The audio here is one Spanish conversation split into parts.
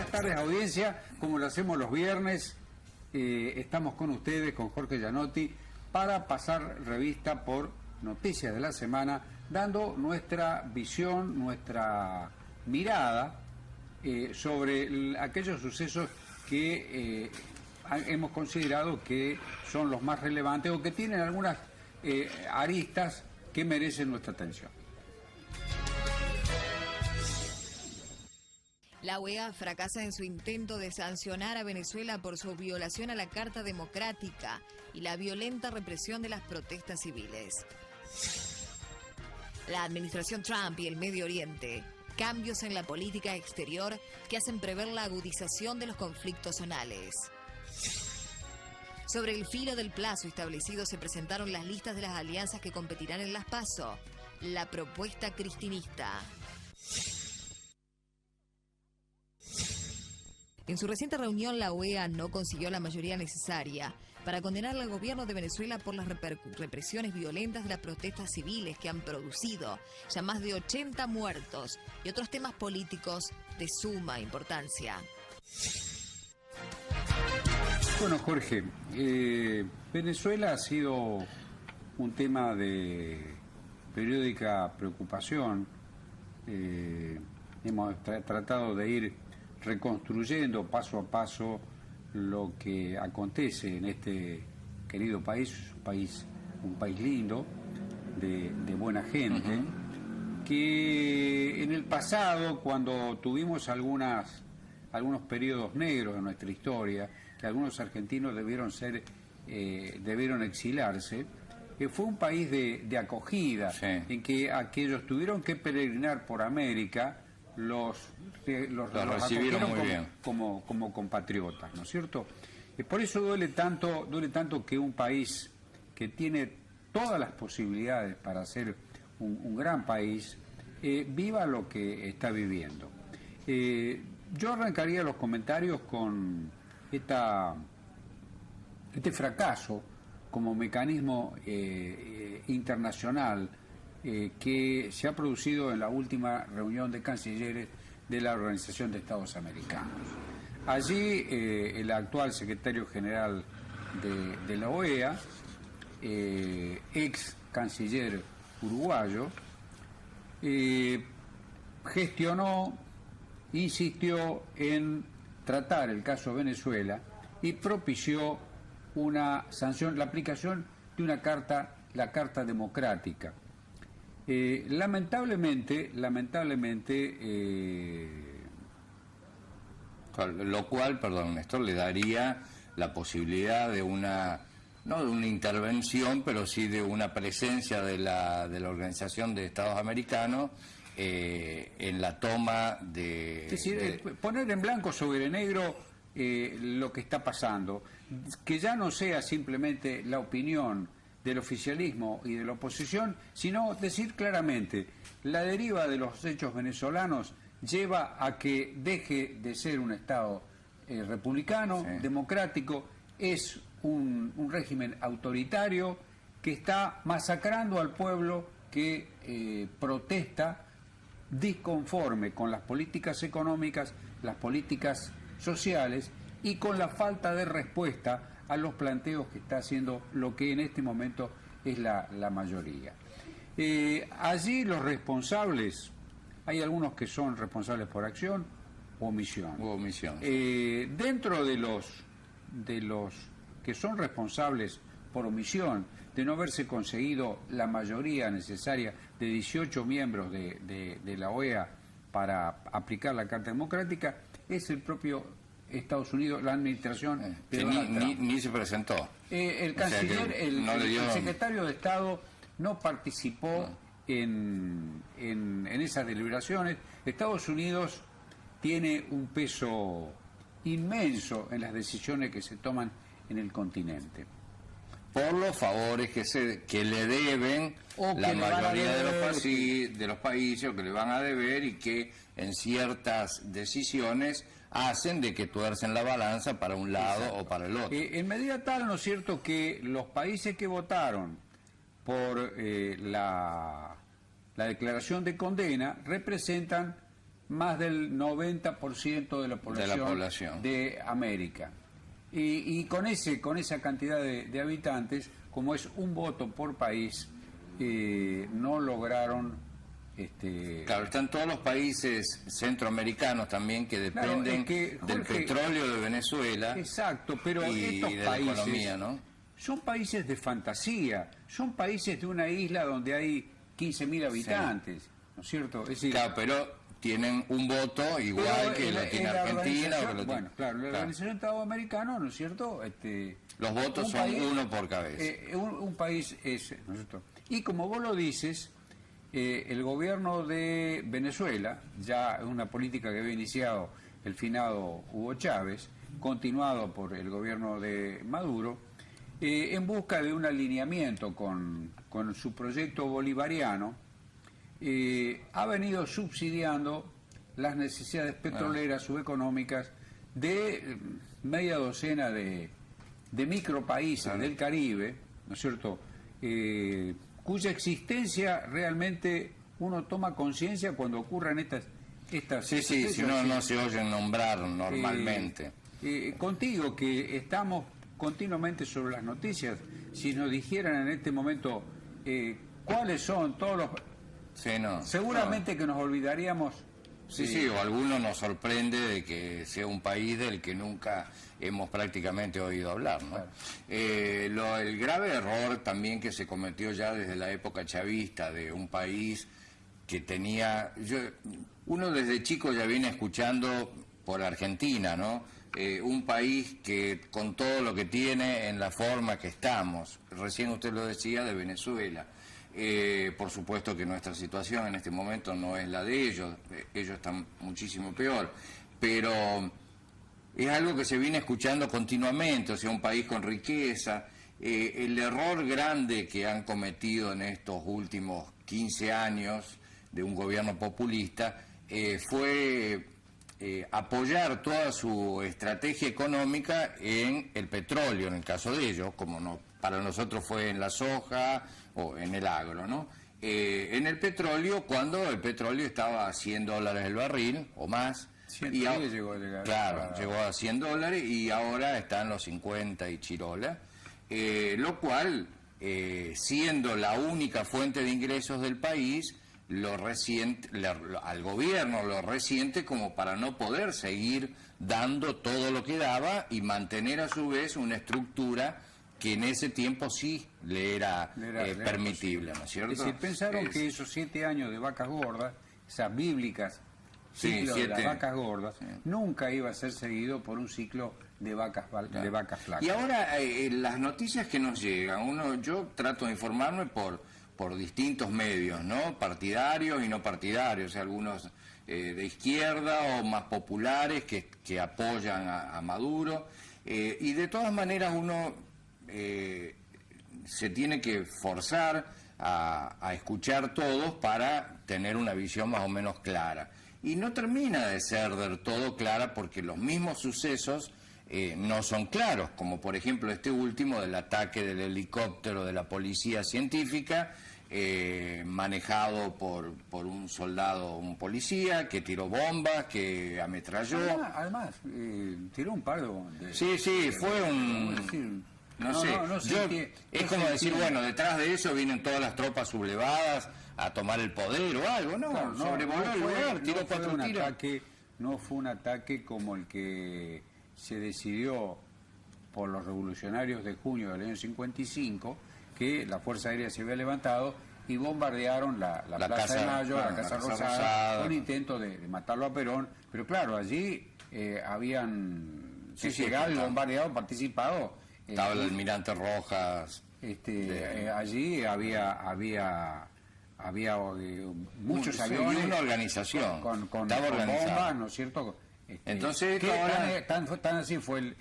buenas tardes, audiencia. Como lo hacemos los viernes, estamos con ustedes, con Jorge Gianotti, para pasar revista por noticias de la semana, dando nuestra visión, nuestra mirada sobre aquellos sucesos que hemos considerado que son los más relevantes o que tienen algunas aristas que merecen nuestra atención. La OEA fracasa en su intento de sancionar a Venezuela por su violación a la Carta Democrática y la violenta represión de las protestas civiles. La administración Trump y el Medio Oriente. Cambios en la política exterior que hacen prever la agudización de los conflictos zonales. Sobre el filo del plazo establecido se presentaron las listas de las alianzas que competirán en las PASO. La propuesta cristinista. En su reciente reunión, la OEA no consiguió la mayoría necesaria para condenar al gobierno de Venezuela por las represiones violentas de las protestas civiles que han producido ya más de 80 muertos y otros temas políticos de suma importancia. Bueno, Jorge, Venezuela ha sido un tema de periódica preocupación. Hemos tratado de ir reconstruyendo paso a paso lo que acontece en este querido país, un país lindo, de buena gente, que en el pasado, cuando tuvimos algunos periodos negros en nuestra historia, que algunos argentinos debieron exilarse, fue un país de acogida, sí, en que aquellos tuvieron que peregrinar por América, los recibieron muy bien como compatriotas, ¿no es cierto? Por eso duele tanto que un país que tiene todas las posibilidades para ser un gran país viva lo que está viviendo. Yo arrancaría los comentarios con este fracaso como mecanismo internacional que se ha producido en la última reunión de cancilleres de la Organización de Estados Americanos. Allí el actual secretario general de la OEA, ex canciller uruguayo, insistió en tratar el caso Venezuela y propició una sanción, la aplicación de una carta, la Carta Democrática. Lamentablemente, lo cual, perdón, Néstor, le daría la posibilidad de no de una intervención, pero sí de una presencia de la Organización de Estados Americanos en la toma de... Es decir, poner en blanco sobre negro lo que está pasando, que ya no sea simplemente la opinión del oficialismo y de la oposición, sino decir claramente, la deriva de los hechos venezolanos lleva a que deje de ser un Estado republicano, sí, democrático, es un régimen autoritario que está masacrando al pueblo que protesta disconforme con las políticas económicas, las políticas sociales y con la falta de respuesta a los planteos que está haciendo lo que en este momento es la mayoría. Allí los responsables, hay algunos que son responsables por acción o omisión. Dentro de los que son responsables por omisión, de no haberse conseguido la mayoría necesaria de 18 miembros de la OEA para aplicar la Carta Democrática, es el propio Estados Unidos, la administración de Donald Trump. Ni se presentó. El canciller, el secretario de Estado no participó en esas deliberaciones. Estados Unidos tiene un peso inmenso en las decisiones que se toman en el continente. Por los favores que le deben la mayoría de los países, o que le van a deber, y que en ciertas decisiones hacen de que tuercen la balanza para un lado, exacto, o para el otro. En medida tal, ¿no es cierto?, que los países que votaron por la declaración de condena representan más del 90% de la población de América. Y con esa cantidad de habitantes, como es un voto por país, no lograron... Claro, están todos los países centroamericanos también que dependen del petróleo de Venezuela. Exacto, pero y estos de países, la economía, ¿no? Son países de fantasía, son países de una isla donde hay 15.000 habitantes, sí, ¿no es cierto? Es decir, claro, pero tienen un voto igual que la tiene Argentina. Bueno, claro, la organización Americano, ¿no es cierto? Los votos son uno por cabeza. Un país es, ¿no es cierto? Y como vos lo dices, el gobierno de Venezuela, ya una política que había iniciado el finado Hugo Chávez, continuado por el gobierno de Maduro, en busca de un alineamiento con su proyecto bolivariano, ha venido subsidiando las necesidades petroleras subeconómicas de media docena de micropaíses del Caribe, ¿no es cierto?, cuya existencia realmente uno toma conciencia cuando ocurren estas sí, si no se oyen nombrar normalmente. Contigo, que estamos continuamente sobre las noticias, si nos dijeran en este momento cuáles son todos los... seguramente que nos olvidaríamos. Sí, o alguno nos sorprende de que sea un país del que nunca hemos prácticamente oído hablar, ¿no? Claro. El grave error también que se cometió ya desde la época chavista de un país que tenía... uno desde chico ya viene escuchando por Argentina, ¿no? Un país que con todo lo que tiene en la forma que estamos, recién usted lo decía, de Venezuela. Por supuesto que nuestra situación en este momento no es la de ellos están muchísimo peor, pero es algo que se viene escuchando continuamente, o sea, un país con riqueza. El error grande que han cometido en estos últimos 15 años de un gobierno populista fue apoyar toda su estrategia económica en el petróleo, en el caso de ellos, como no para nosotros fue en la soja o en el agro, ¿no? En el petróleo, cuando el petróleo estaba a $100 el barril o más. Llegó a llegar. Claro, llegó a $100 y ahora está en los 50 y chirola, lo cual, siendo la única fuente de ingresos del país, al gobierno lo resiente como para no poder seguir dando todo lo que daba y mantener a su vez una estructura que en ese tiempo sí le era permitible, ¿no es cierto? Es decir, pensaron que esos 7 años de vacas gordas, esas bíblicas ciclos de las vacas gordas, nunca iba a ser seguido por un ciclo de vacas flacas. Y ahora las noticias que nos llegan, yo trato de informarme por distintos medios, ¿no? Partidarios y no partidarios, algunos de izquierda o más populares que apoyan a Maduro, y de todas maneras uno se tiene que forzar a escuchar todos para tener una visión más o menos clara. Y no termina de ser del todo clara porque los mismos sucesos no son claros, como por ejemplo este último del ataque del helicóptero de la policía científica, manejado por un soldado, un policía, que tiró bombas, que ametralló. Además, tiró un par de... Sí, fue un... No sé, es como decir, bueno, detrás de eso vienen todas las tropas sublevadas a tomar el poder o algo, sobrevoló el lugar, tiró 4 tiros. No fue un ataque como el que se decidió por los revolucionarios de junio del año 55, que la Fuerza Aérea se había levantado y bombardearon la Plaza de Mayo, la Casa Rosada, un intento de matarlo a Perón, pero claro, allí habían llegado y bombardeado, participado. Estaba el almirante Rojas. Allí había muchos aviones. Una organización. Con bombas, ¿no es cierto? Entonces, tan así fue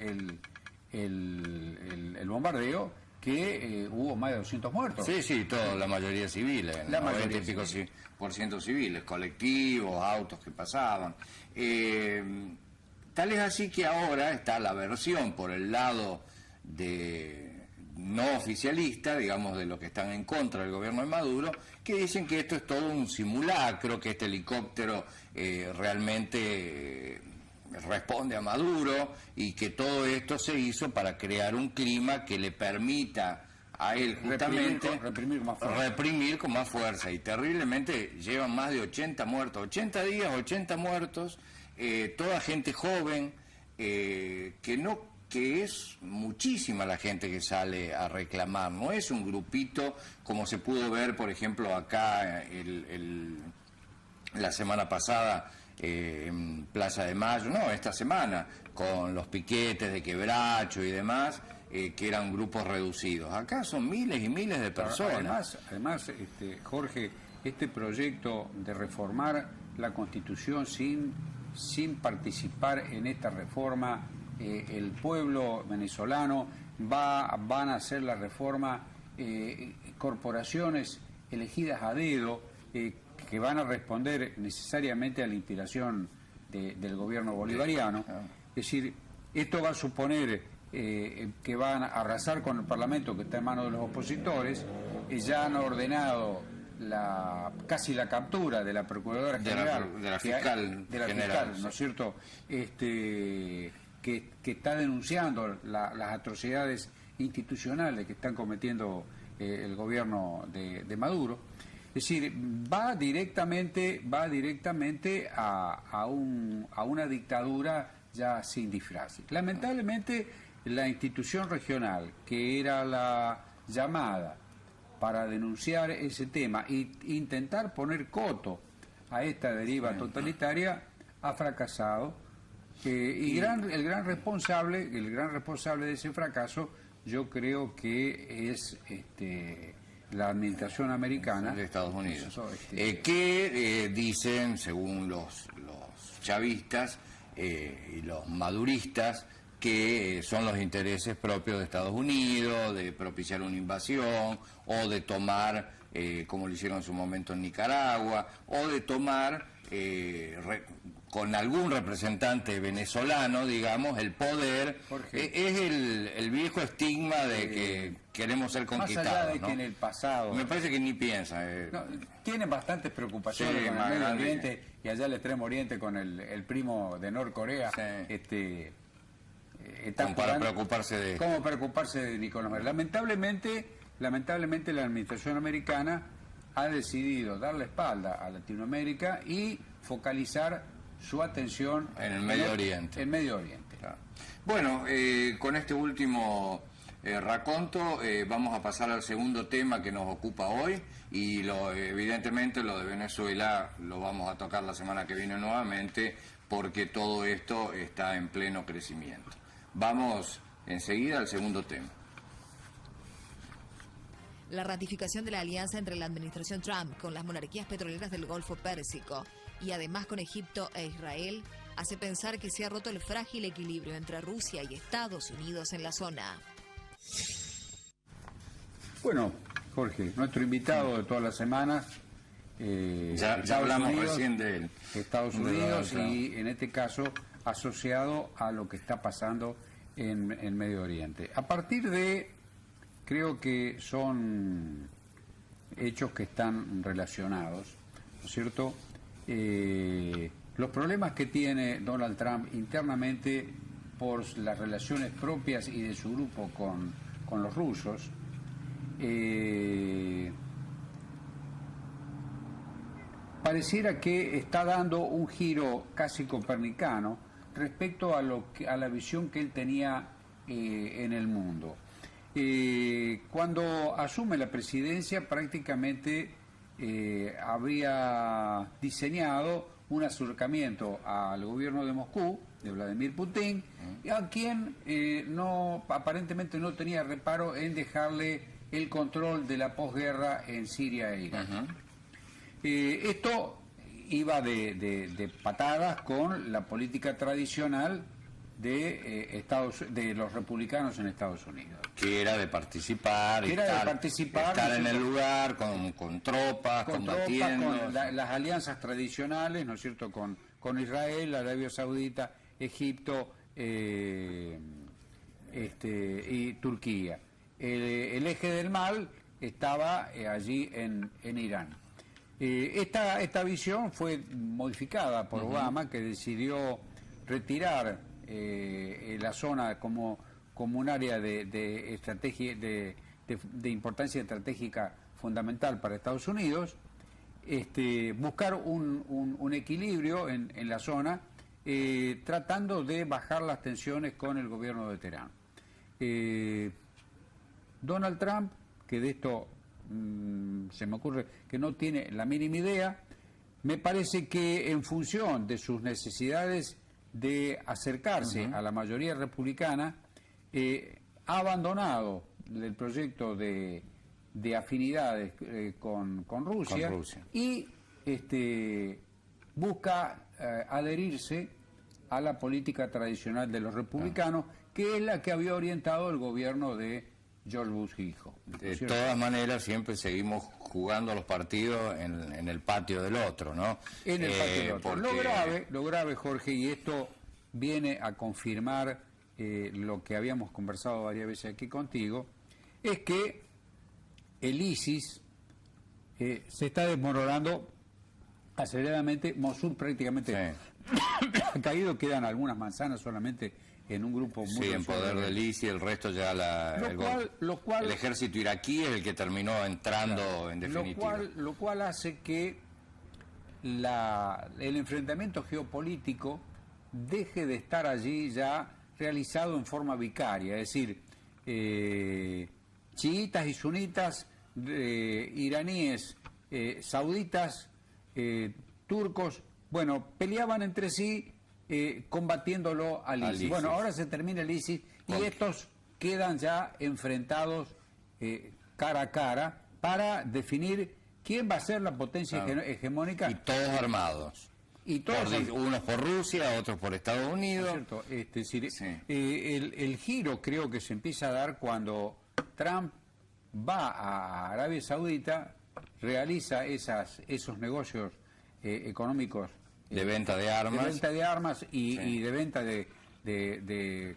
el bombardeo que hubo más de 200 muertos. Sí, la mayoría civiles. La mayoría y pico % civiles, colectivos, autos que pasaban. Tal es así que ahora está la versión por el lado de no oficialista, digamos, de los que están en contra del gobierno de Maduro, que dicen que esto es todo un simulacro, que este helicóptero realmente responde a Maduro y que todo esto se hizo para crear un clima que le permita a él justamente reprimir con más fuerza. Y terriblemente llevan más de 80 muertos, 80 días, 80 muertos, toda gente joven, que es muchísima la gente que sale a reclamar, no es un grupito como se pudo ver, por ejemplo, acá la semana pasada en Plaza de Mayo, no, esta semana, con los piquetes de Quebracho y demás, que eran grupos reducidos. Acá son miles y miles de personas. Además, Jorge, este proyecto de reformar la Constitución sin participar en esta reforma, el pueblo venezolano van a hacer la reforma corporaciones elegidas a dedo, que van a responder necesariamente a la inspiración del gobierno bolivariano. Es decir, esto va a suponer que van a arrasar con el Parlamento, que está en manos de los opositores. Ya han ordenado casi la captura de la Procuradora General, de la fiscal general, ¿no es cierto?, que está denunciando las atrocidades institucionales que están cometiendo el gobierno de Maduro. Es decir, va directamente a una dictadura ya sin disfraz. Lamentablemente, la institución regional, que era la llamada para denunciar ese tema e intentar poner coto a esta deriva totalitaria, ha fracasado. El gran responsable de ese fracaso, yo creo que es la administración americana de Estados Unidos, que dicen, según los chavistas y los maduristas, que son los intereses propios de Estados Unidos, de propiciar una invasión, o de tomar, como lo hicieron en su momento en Nicaragua, o de tomar con algún representante venezolano, digamos, el poder. Jorge, es el viejo estigma de que queremos ser conquistados. Más allá de ¿no? Que en el pasado... Me parece que ni piensa. Tienen bastantes preocupaciones con el Medio Oriente, y allá el Extremo Oriente con el primo de Norcorea. Sí. Como para preocuparse de... ¿Cómo preocuparse de Nicolás Maduro? Lamentablemente la administración americana ha decidido dar la espalda a Latinoamérica y focalizar su atención en el Medio Oriente. En Medio Oriente. Claro. Bueno, con este último raconto vamos a pasar al segundo tema que nos ocupa hoy, y evidentemente lo de Venezuela lo vamos a tocar la semana que viene nuevamente, porque todo esto está en pleno crecimiento. Vamos enseguida al segundo tema. La ratificación de la alianza entre la administración Trump con las monarquías petroleras del Golfo Pérsico y además con Egipto e Israel hace pensar que se ha roto el frágil equilibrio entre Rusia y Estados Unidos en la zona. Bueno, Jorge, nuestro invitado de todas las semanas, ya hablamos recién de él. Estados Unidos, y en este caso asociado a lo que está pasando en Medio Oriente. A partir de, creo que son hechos que están relacionados, ¿no es cierto? Los problemas que tiene Donald Trump internamente por las relaciones propias y de su grupo con los rusos, pareciera que está dando un giro casi copernicano respecto a la visión que él tenía en el mundo. Cuando asume la presidencia, prácticamente habría diseñado un acercamiento al gobierno de Moscú, de Vladimir Putin, a quien aparentemente no tenía reparo en dejarle el control de la posguerra en Siria e Irak. Esto iba de patadas con la política tradicional de los republicanos en Estados Unidos. Que era de participar, estar en el lugar con tropas, combatiendo. Con las alianzas tradicionales, ¿no es cierto?, con Israel, Arabia Saudita, Egipto y Turquía. El eje del mal estaba allí en Irán. Esta visión fue modificada por Obama, que decidió retirar la zona como un área de estrategia de importancia estratégica fundamental para Estados Unidos, buscar un equilibrio en la zona, tratando de bajar las tensiones con el gobierno de Teherán. Donald Trump, que de esto se me ocurre que no tiene la mínima idea, me parece que en función de sus necesidades de acercarse a la mayoría republicana, ha abandonado el proyecto de afinidades con Rusia, y busca adherirse a la política tradicional de los republicanos, que es la que había orientado el gobierno de George Bush hijo. De todas maneras, siempre seguimos jugando los partidos en el patio del otro, ¿no? En el patio del otro. Porque... Lo grave, Jorge, y esto viene a confirmar lo que habíamos conversado varias veces aquí contigo, es que el ISIS se está desmoronando aceleradamente. Mosul prácticamente ha caído, quedan algunas manzanas solamente en un grupo muy... Sí, en poder del ISIS, el resto ya el ejército iraquí es el que terminó entrando en definitiva. Lo cual hace que el enfrentamiento geopolítico deje de estar allí ya realizado en forma vicaria, es decir, chiitas y sunitas, iraníes, sauditas, turcos, bueno, peleaban entre sí combatiéndolo al ISIS. Bueno, ahora se termina el ISIS y estos quedan ya enfrentados cara a cara para definir quién va a ser la potencia hegemónica. Y todos armados. Y todos unos por Rusia, otros por Estados Unidos. ¿No es cierto? El giro creo que se empieza a dar cuando Trump va a Arabia Saudita, realiza esos negocios económicos de venta de armas, y de venta de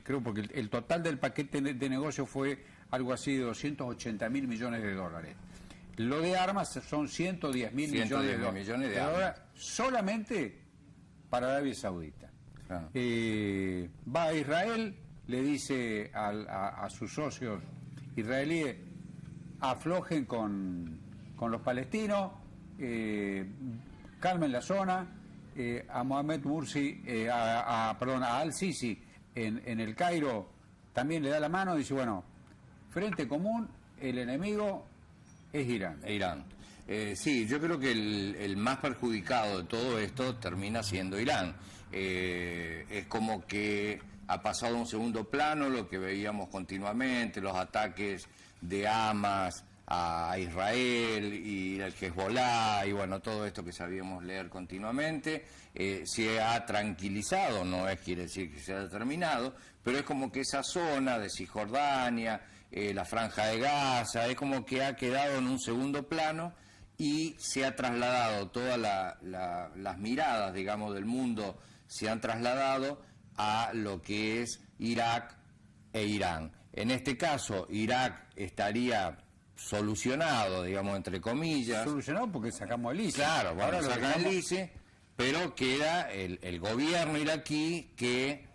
creo, porque el total del paquete de negocio fue algo así de 280.000 millones de dólares. Lo de armas son 110.000 millones de dólares solamente para Arabia Saudita. Va a Israel, le dice a sus socios israelíes: aflojen con los palestinos, calmen la zona. A Mohamed Mursi, a Al-Sisi en el Cairo también le da la mano y dice, bueno, frente común, el enemigo es Irán. Sí, yo creo que el más perjudicado de todo esto termina siendo Irán. Es como que ha pasado a un segundo plano lo que veíamos continuamente, los ataques de Hamas a Israel y el Hezbolá y bueno, todo esto que sabíamos leer continuamente. Se ha tranquilizado, quiere decir que se ha terminado, pero es como que esa zona de Cisjordania, la Franja de Gaza, es como que ha quedado en un segundo plano y se ha trasladado todas las miradas, digamos, del mundo, se han trasladado a lo que es Irak e Irán. En este caso, Irak estaría solucionado, digamos, entre comillas. Solucionado porque sacamos el ISIS. Claro, bueno, ahora sacan el ISIS, pero queda el gobierno iraquí que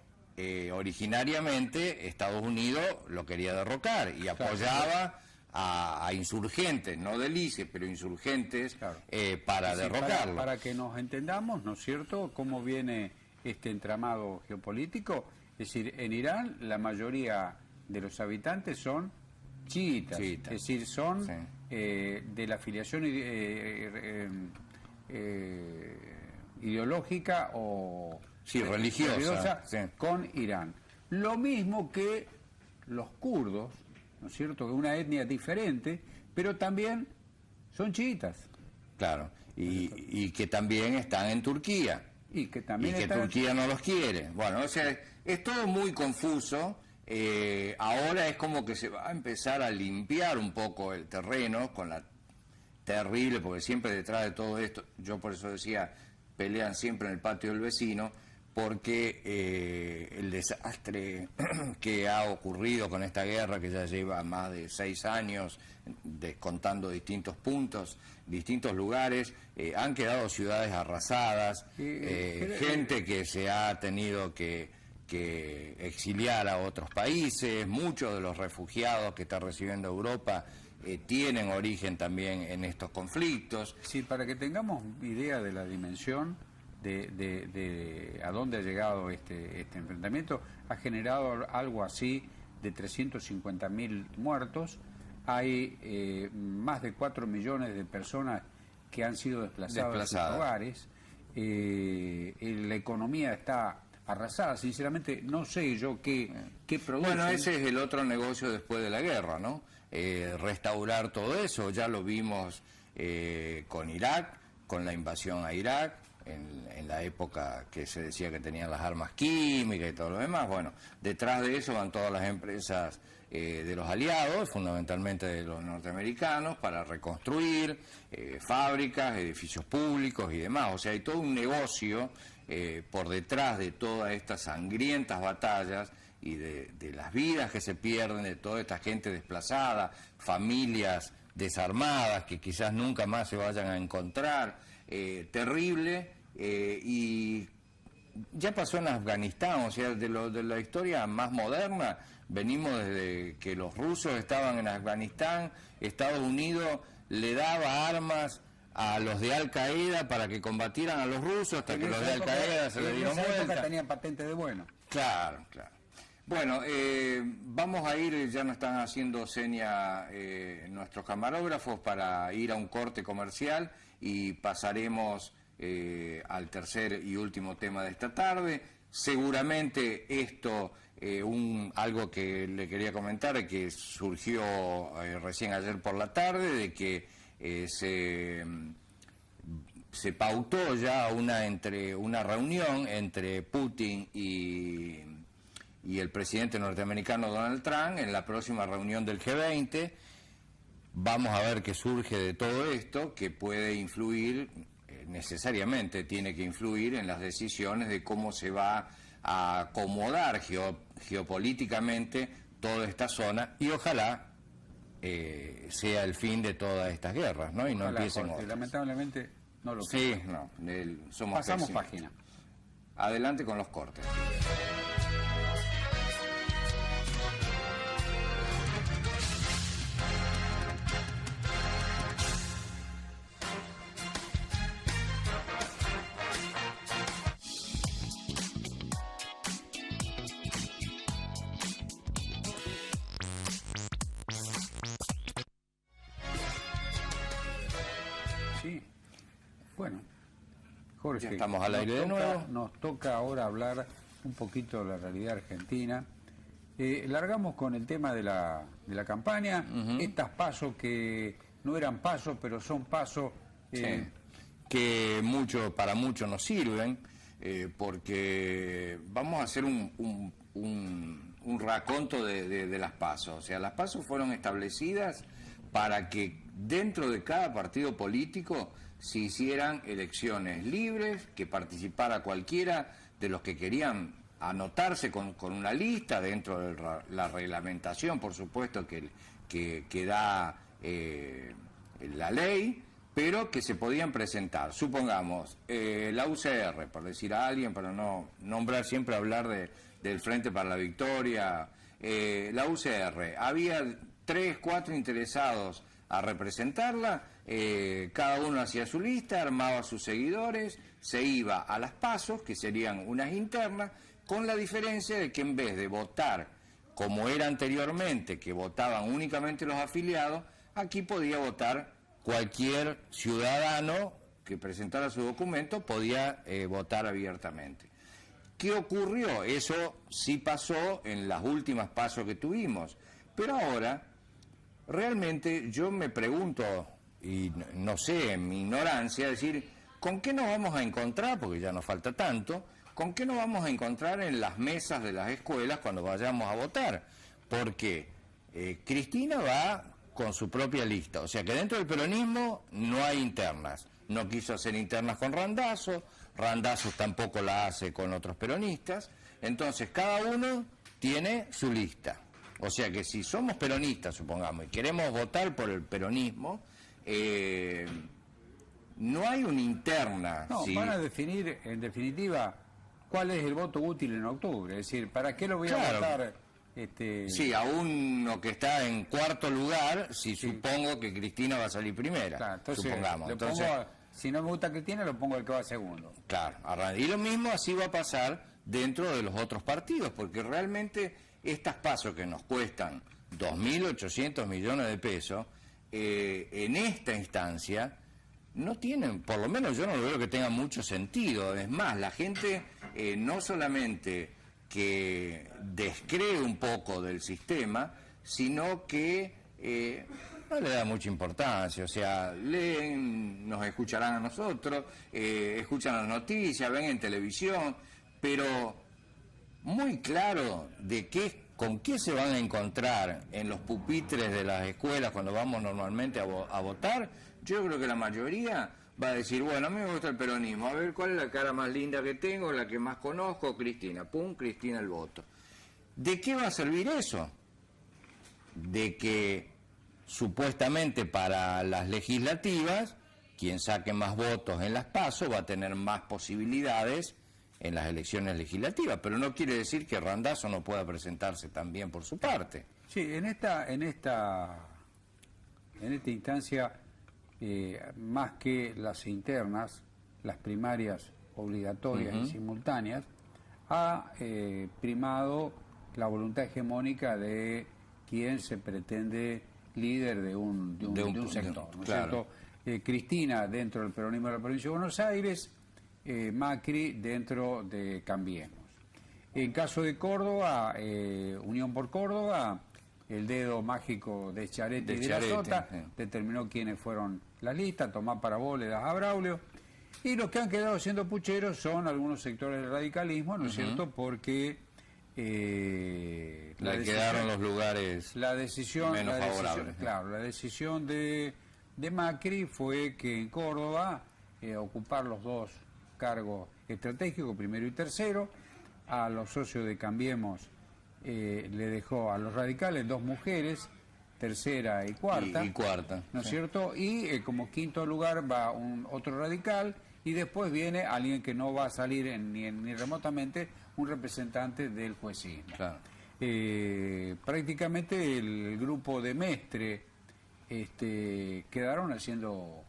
originariamente Estados Unidos lo quería derrocar y apoyaba a insurgentes, no del ISIS, pero insurgentes, para derrocarlo. Para que nos entendamos, ¿no es cierto?, cómo viene este entramado geopolítico. Es decir, en Irán la mayoría de los habitantes son chiitas. Es decir, son de la afiliación ideológica o religiosa con Irán. Lo mismo que los kurdos, ¿no es cierto?, que es una etnia diferente, pero también son chiitas. Claro, y que también están en Turquía. Y que también Turquía no los quiere. Bueno, o sea, es todo muy confuso. Ahora es como que se va a empezar a limpiar un poco el terreno con la terrible, porque siempre detrás de todo esto, yo por eso decía, pelean siempre en el patio del vecino, porque el desastre que ha ocurrido con esta guerra, que ya lleva más de 6 años, descontando distintos puntos, distintos lugares, han quedado ciudades arrasadas, gente que se ha tenido que exiliar a otros países, muchos de los refugiados que está recibiendo Europa tienen origen también en estos conflictos. Sí, para que tengamos idea de la dimensión de a dónde ha llegado este enfrentamiento, ha generado algo así de 350.000 muertos, hay más de 4 millones de personas que han sido desplazadas de sus hogares, la economía está arrasada, sinceramente no sé yo qué produce. Bueno, ese es el otro negocio después de la guerra, ¿no? Restaurar todo eso, ya lo vimos con Irak, con la invasión a Irak, en la época que se decía que tenían las armas químicas y todo lo demás. Bueno, detrás de eso van todas las empresas de los aliados, fundamentalmente de los norteamericanos, para reconstruir fábricas, edificios públicos y demás. O sea, hay todo un negocio por detrás de todas estas sangrientas batallas y de las vidas que se pierden, de toda esta gente desplazada, familias desarmadas que quizás nunca más se vayan a encontrar. Terrible, y ya pasó en Afganistán, o sea, de la historia más moderna, venimos desde que los rusos estaban en Afganistán, Estados Unidos le daba armas a los de Al Qaeda para que combatieran a los rusos, hasta que los de Al Qaeda se le dieron vuelta. En esa época tenían patente de bueno. Claro, claro. Bueno, vamos a ir, ya nos están haciendo seña nuestros camarógrafos para ir a un corte comercial y pasaremos al tercer y último tema de esta tarde. Seguramente esto, algo que le quería comentar, que surgió recién ayer por la tarde, de que se pautó ya una reunión entre Putin y el presidente norteamericano Donald Trump en la próxima reunión del G20. Vamos a ver qué surge de todo esto, que puede influir, necesariamente tiene que influir en las decisiones de cómo se va a acomodar geopolíticamente toda esta zona, y ojalá sea el fin de todas estas guerras, ¿no? Y no empiecen otras. Lamentablemente no lo Sí, no, somos Pasamos pésimos. página. Adelante con los cortes. Sí, bueno, Jorge, Ya estamos al aire de nuevo. Nos toca ahora hablar un poquito de la realidad argentina. Largamos con el tema de la campaña, estas pasos que no eran pasos, pero son pasos Sí, que para muchos nos sirven, porque vamos a hacer un raconto de las PASO. O sea, las PASO fueron establecidas para que dentro de cada partido político se hicieran elecciones libres, que participara cualquiera de los que querían anotarse con una lista dentro de la reglamentación, por supuesto, que da la ley, pero que se podían presentar. Supongamos, la UCR, por decir a alguien, para no nombrar, siempre hablar del Frente para la Victoria, la UCR, había 3, 4 interesados a representarla, cada uno hacía su lista, armaba sus seguidores, se iba a las PASO, que serían unas internas, con la diferencia de que en vez de votar como era anteriormente, que votaban únicamente los afiliados, aquí podía votar cualquier ciudadano que presentara su documento, podía votar abiertamente. ¿Qué ocurrió? Eso sí pasó en las últimas PASO que tuvimos, pero ahora realmente yo me pregunto, y no sé, en mi ignorancia, decir, ¿con qué nos vamos a encontrar? Porque ya nos falta tanto. ¿Con qué nos vamos a encontrar en las mesas de las escuelas cuando vayamos a votar? Porque Cristina va con su propia lista, o sea que dentro del peronismo no hay internas. No quiso hacer internas con Randazzo, Randazzo tampoco la hace con otros peronistas, entonces cada uno tiene su lista. O sea que si somos peronistas, supongamos, y queremos votar por el peronismo, no hay una interna. No, ¿sí? van a definir, en definitiva, cuál es el voto útil en octubre. Es decir, ¿para qué lo voy a Claro. votar? Sí, a uno que está en cuarto lugar, si supongo que Cristina va a salir primera, Claro, entonces, supongamos. le Entonces, pongo si no me gusta Cristina, lo pongo al que va segundo. claro, y lo mismo así va a pasar dentro de los otros partidos, porque realmente estas pasos que nos cuestan 2.800 millones de pesos, en esta instancia no tienen, por lo menos yo no lo veo que tenga mucho sentido. Es más, la gente no solamente que descree un poco del sistema, sino que no le da mucha importancia. O sea, leen, nos escucharán a nosotros, escuchan las noticias, ven en televisión, pero muy claro de con qué se van a encontrar en los pupitres de las escuelas cuando vamos normalmente a votar. Yo creo que la mayoría va a decir, bueno, a mí me gusta el peronismo, a ver cuál es la cara más linda que tengo, la que más conozco, Cristina, pum, Cristina el voto. ¿De qué va a servir eso? De que supuestamente para las legislativas, quien saque más votos en las PASO va a tener más posibilidades en las elecciones legislativas, pero no quiere decir que Randazzo no pueda presentarse también por su parte. Sí, en esta instancia, más que las internas, las primarias obligatorias y simultáneas, ha primado la voluntad hegemónica de quien se pretende líder de un sector, ¿no es claro. cierto? Cristina dentro del peronismo de la provincia de Buenos Aires, Macri dentro de Cambiemos. En caso de Córdoba, Unión por Córdoba, el dedo mágico de Chiaretti y de la Sota determinó quiénes fueron las listas, Tomás Parabó le das a Braulio, y los que han quedado siendo pucheros son algunos sectores del radicalismo, ¿no es cierto? Porque le quedaron los lugares menos favorables. Claro, la decisión de Macri fue que en Córdoba ocupar los dos cargos estratégicos, primero y tercero. A los socios de Cambiemos le dejó a los radicales 2 mujeres, tercera y cuarta. Y cuarta. ¿No es cierto? Y como quinto lugar va otro radical, y después viene alguien que no va a salir ni remotamente, un representante del juecismo. Claro. Prácticamente el grupo de Mestre quedaron haciendo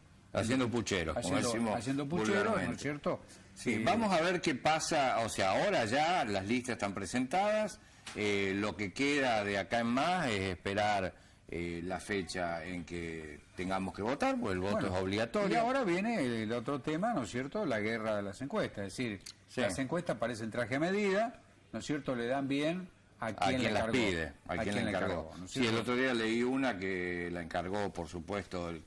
pucheros, como decimos haciendo pucheros, vulgarmente. ¿no es cierto? Sí, vamos a ver qué pasa. O sea, ahora ya las listas están presentadas, lo que queda de acá en más es esperar la fecha en que tengamos que votar, porque el voto es obligatorio. Y ahora viene el otro tema, ¿no es cierto?, la guerra de las encuestas. Es decir, las encuestas parecen traje a medida, ¿no es cierto?, le dan bien a quien las pide, a quien la encargó. ¿no es Sí, el otro día leí una que la encargó, por supuesto, el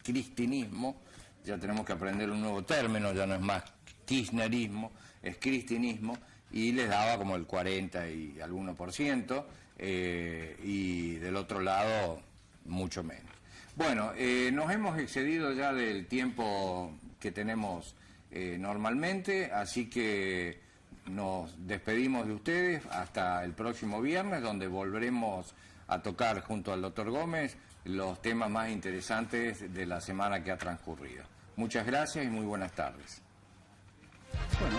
cristinismo. Ya tenemos que aprender un nuevo término, ya no es más kirchnerismo, es cristinismo, y les daba como el 40 y alguno %, y del otro lado mucho menos. Bueno, nos hemos excedido ya del tiempo que tenemos normalmente, así que nos despedimos de ustedes hasta el próximo viernes, donde volveremos a tocar junto al doctor Gómez los temas más interesantes de la semana que ha transcurrido. Muchas gracias y muy buenas tardes. Bueno,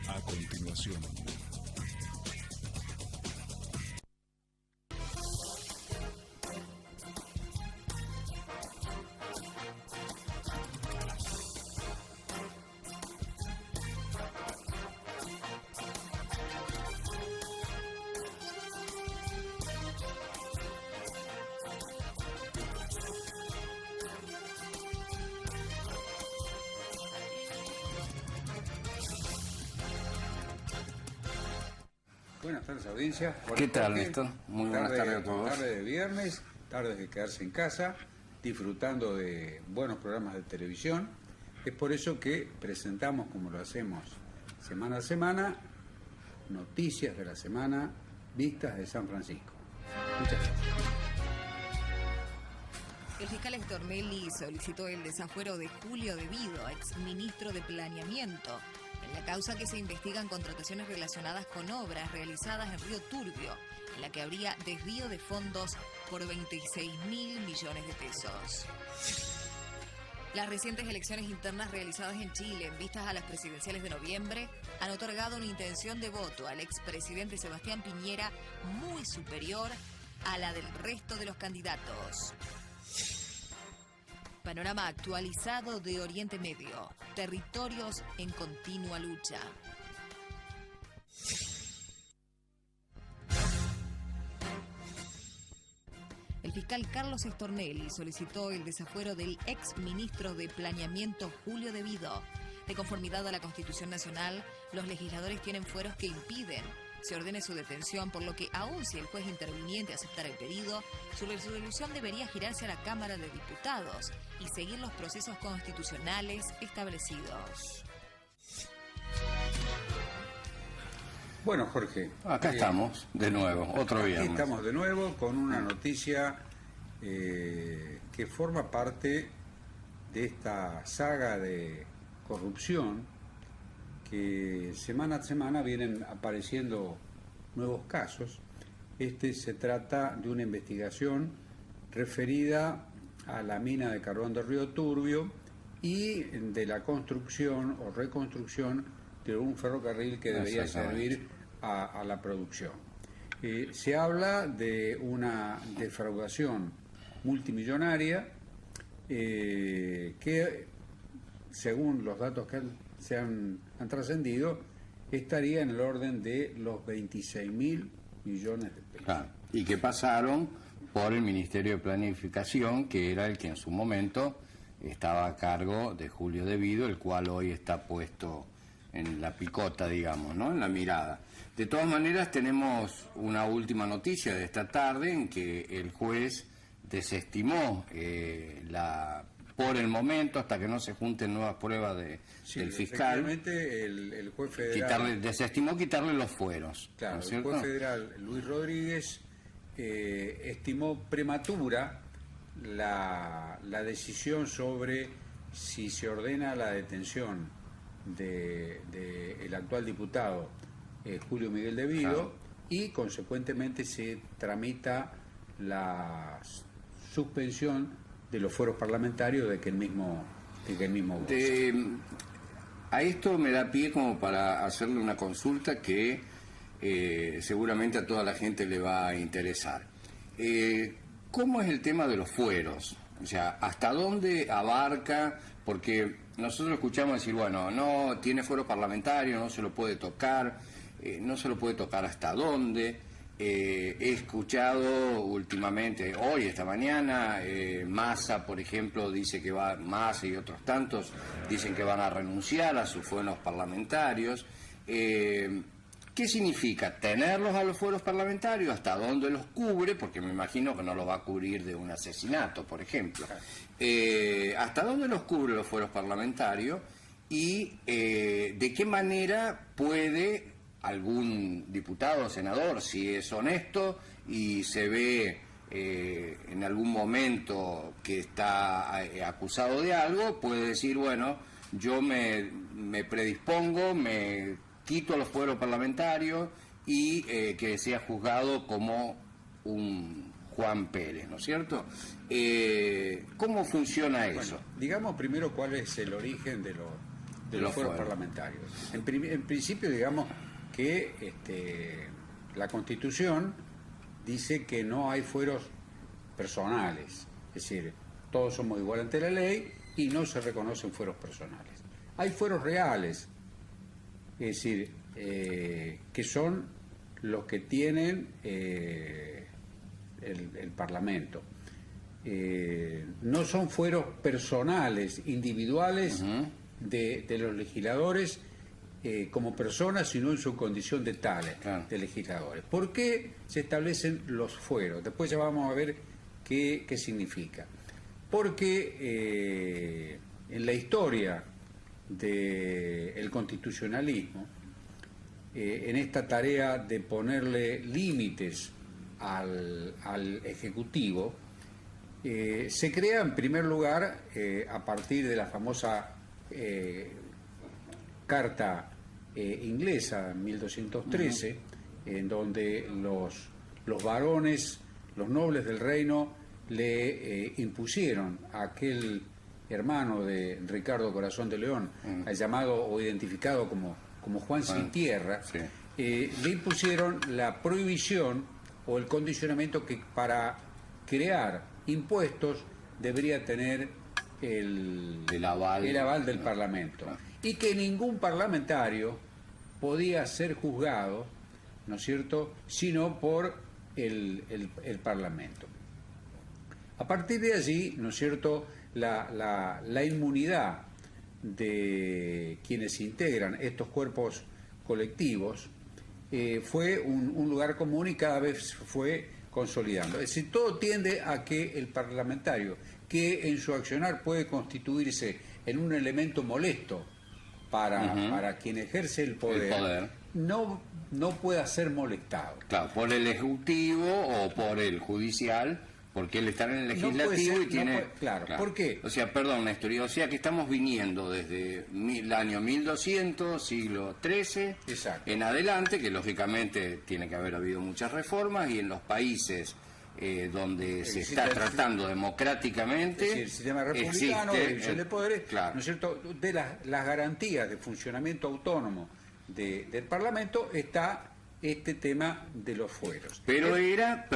A continuación. Buenas tardes, audiencia. ¿Qué tal, Néstor? Muy buenas tardes a todos. Tarde de viernes, tarde de quedarse en casa, disfrutando de buenos programas de televisión. Es por eso que presentamos, como lo hacemos semana a semana, noticias de la semana vistas de San Francisco. Muchas gracias. El fiscal Stornelli solicitó el desafuero de Julio De Vido, exministro de Planeamiento, en la causa que se investigan contrataciones relacionadas con obras realizadas en Río Turbio, en la que habría desvío de fondos por 26.000 millones de pesos. Las recientes elecciones internas realizadas en Chile, en vistas a las presidenciales de noviembre, han otorgado una intención de voto al expresidente Sebastián Piñera muy superior a la del resto de los candidatos. Panorama actualizado de Oriente Medio. Territorios en continua lucha. El fiscal Carlos Stornelli solicitó el desafuero del ex ministro de Planeamiento Julio De Vido. De conformidad a la Constitución Nacional, los legisladores tienen fueros que impiden se ordene su detención, por lo que aun si el juez interviniente aceptara el pedido, su resolución debería girarse a la Cámara de Diputados y seguir los procesos constitucionales establecidos. Bueno, Jorge. Acá estamos, de nuevo, otro viernes. Aquí estamos de nuevo con una noticia que forma parte de esta saga de corrupción que semana a semana vienen apareciendo nuevos casos. Se trata de una investigación referida a la mina de carbón de Río Turbio y de la construcción o reconstrucción de un ferrocarril que debería servir a la producción. Se habla de una defraudación multimillonaria que, según los datos que han trascendido, estaría en el orden de los 26.000 millones de pesos. Ah, y que pasaron por el Ministerio de Planificación, que era el que en su momento estaba a cargo de Julio De Vido, el cual hoy está puesto en la picota, digamos, ¿no? En la mirada. De todas maneras, tenemos una última noticia de esta tarde en que el juez desestimó por el momento, hasta que no se junten nuevas pruebas del fiscal. Efectivamente, el juez federal desestimó quitarle los fueros. Claro, ¿no es el cierto? juez federal Luis Rodríguez estimó prematura la decisión sobre si se ordena la detención del actual diputado Julio Miguel De Vido, claro, y consecuentemente se tramita la suspensión de los fueros parlamentarios de que el mismo goce. A esto me da pie como para hacerle una consulta que seguramente a toda la gente le va a interesar. ¿Cómo es el tema de los fueros? O sea, ¿hasta dónde abarca? Porque nosotros escuchamos decir, bueno, no tiene fuero parlamentario, no se lo puede tocar, no se lo puede tocar hasta dónde. He escuchado últimamente, hoy, esta mañana, Massa, por ejemplo, dice que Massa y otros tantos dicen que van a renunciar a sus fueros parlamentarios. ¿Qué significa tenerlos a los fueros parlamentarios? ¿Hasta dónde los cubre? Porque me imagino que no los va a cubrir de un asesinato, por ejemplo. ¿Hasta dónde los cubre los fueros parlamentarios? Y ¿de qué manera puede algún diputado o senador, si es honesto y se ve en algún momento que está acusado de algo, puede decir, bueno, yo me predispongo, me quito los fueros parlamentarios y que sea juzgado como un Juan Pérez, ¿no es cierto? ¿Cómo funciona eso? Bueno, digamos primero cuál es el origen de los fueros parlamentarios. En principio, digamos que la Constitución dice que no hay fueros personales, es decir, todos somos iguales ante la ley y no se reconocen fueros personales. Hay fueros reales, es decir, que son los que tienen el Parlamento. No son fueros personales, individuales, de los legisladores como personas, sino en su condición de tales, Claro. de legisladores. ¿Por qué se establecen los fueros? Después ya vamos a ver qué significa. Porque en la historia del constitucionalismo, en esta tarea de ponerle límites al Ejecutivo, se crea en primer lugar, a partir de la famosa Carta inglesa, 1213, en donde los varones, los nobles del reino, le impusieron a aquel hermano de Ricardo Corazón de León, llamado o identificado como Juan Sin Tierra, sí. Le impusieron la prohibición o el condicionamiento que para crear impuestos debería tener el aval del Parlamento. Y que ningún parlamentario podía ser juzgado, ¿no es cierto?, sino por el Parlamento. A partir de allí, ¿no es cierto?, la inmunidad de quienes integran estos cuerpos colectivos fue un lugar común y cada vez fue consolidando. Es decir, todo tiende a que el parlamentario, que en su accionar puede constituirse en un elemento molesto para quien ejerce el poder, no pueda ser molestado. Claro, por el Ejecutivo o por el Judicial, porque él está en el Legislativo y tiene... Claro, ¿por qué? O sea, perdón, Néstor, o sea que estamos viniendo desde el año 1200, siglo XIII, Exacto. en adelante, que lógicamente tiene que haber habido muchas reformas, y en los países donde se está tratando democráticamente... Es decir, el sistema republicano, de división de poderes, claro. ¿no es cierto?, de las garantías de funcionamiento autónomo del Parlamento está este tema de los fueros. Pero era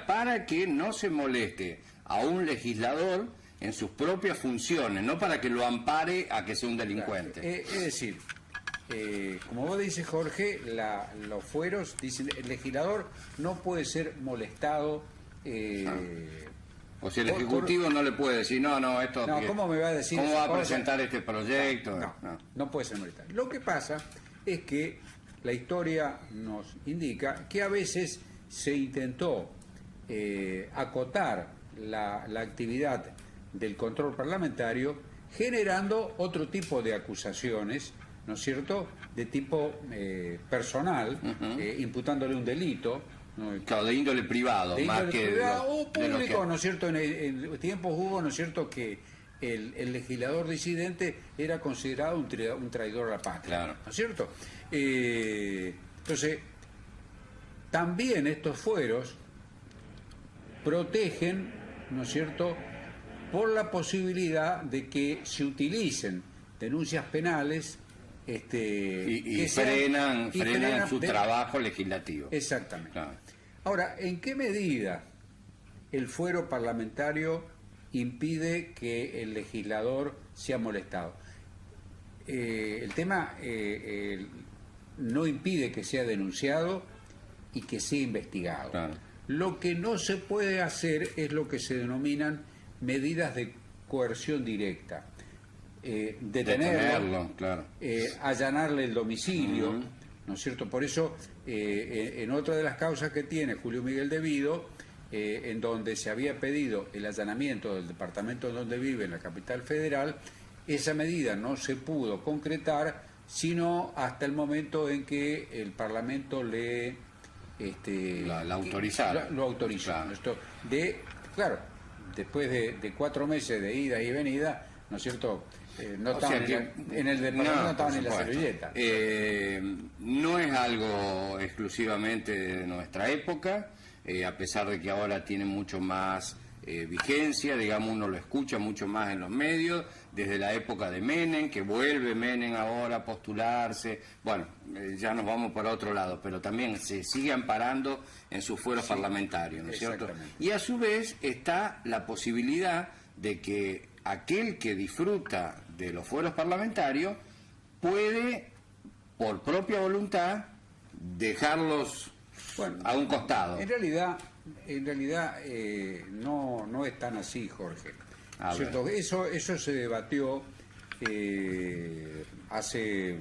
para que no se moleste a un legislador en sus propias funciones, no para que lo ampare a que sea un delincuente. Claro. Es decir, como vos dices, Jorge, los fueros, dicen, el legislador no puede ser molestado. O sea, el Ejecutivo no le puede decir, no, esto... No, ¿cómo me va a decir? ¿Cómo va a presentar este proyecto? No puede ser molestado. Lo que pasa es que la historia nos indica que a veces se intentó acotar la actividad del control parlamentario generando otro tipo de acusaciones, ¿no es cierto?, de tipo personal, imputándole un delito. ¿no? Claro, de índole privado, más que privado, o público, que... ¿no es cierto? En tiempos hubo, ¿no es cierto?, que el legislador disidente era considerado un traidor a la patria, Claro. ¿no es cierto? Entonces, también estos fueros protegen, ¿no es cierto?, por la posibilidad de que se utilicen denuncias penales y frenan su trabajo legislativo. Exactamente. Claro. Ahora, ¿en qué medida el fuero parlamentario impide que el legislador sea molestado? El tema no impide que sea denunciado y que sea investigado. Claro. Lo que no se puede hacer es lo que se denominan medidas de coerción directa. Detenerlo, claro. allanarle el domicilio, ¿no es cierto? Por eso, en otra de las causas que tiene Julio Miguel de Vido, en donde se había pedido el allanamiento del departamento en donde vive, en la capital federal, esa medida no se pudo concretar, sino hasta el momento en que el Parlamento le... la autorizaron. Lo autorizó. Claro. Claro, después de 4 meses de ida y venida, ¿no es cierto?, no estaban en el departamento, no estaban en la servilleta. No es algo exclusivamente de nuestra época, a pesar de que ahora tiene mucho más vigencia, digamos, uno lo escucha mucho más en los medios, desde la época de Menem, que vuelve Menem ahora a postularse, bueno, ya nos vamos por otro lado, pero también se sigue amparando en sus fueros parlamentarios, ¿no es cierto? Y a su vez está la posibilidad de que aquel que disfruta de los fueros parlamentarios puede, por propia voluntad, dejarlos a un costado. En realidad no es tan así, Jorge. ¿Cierto? Eso se debatió hace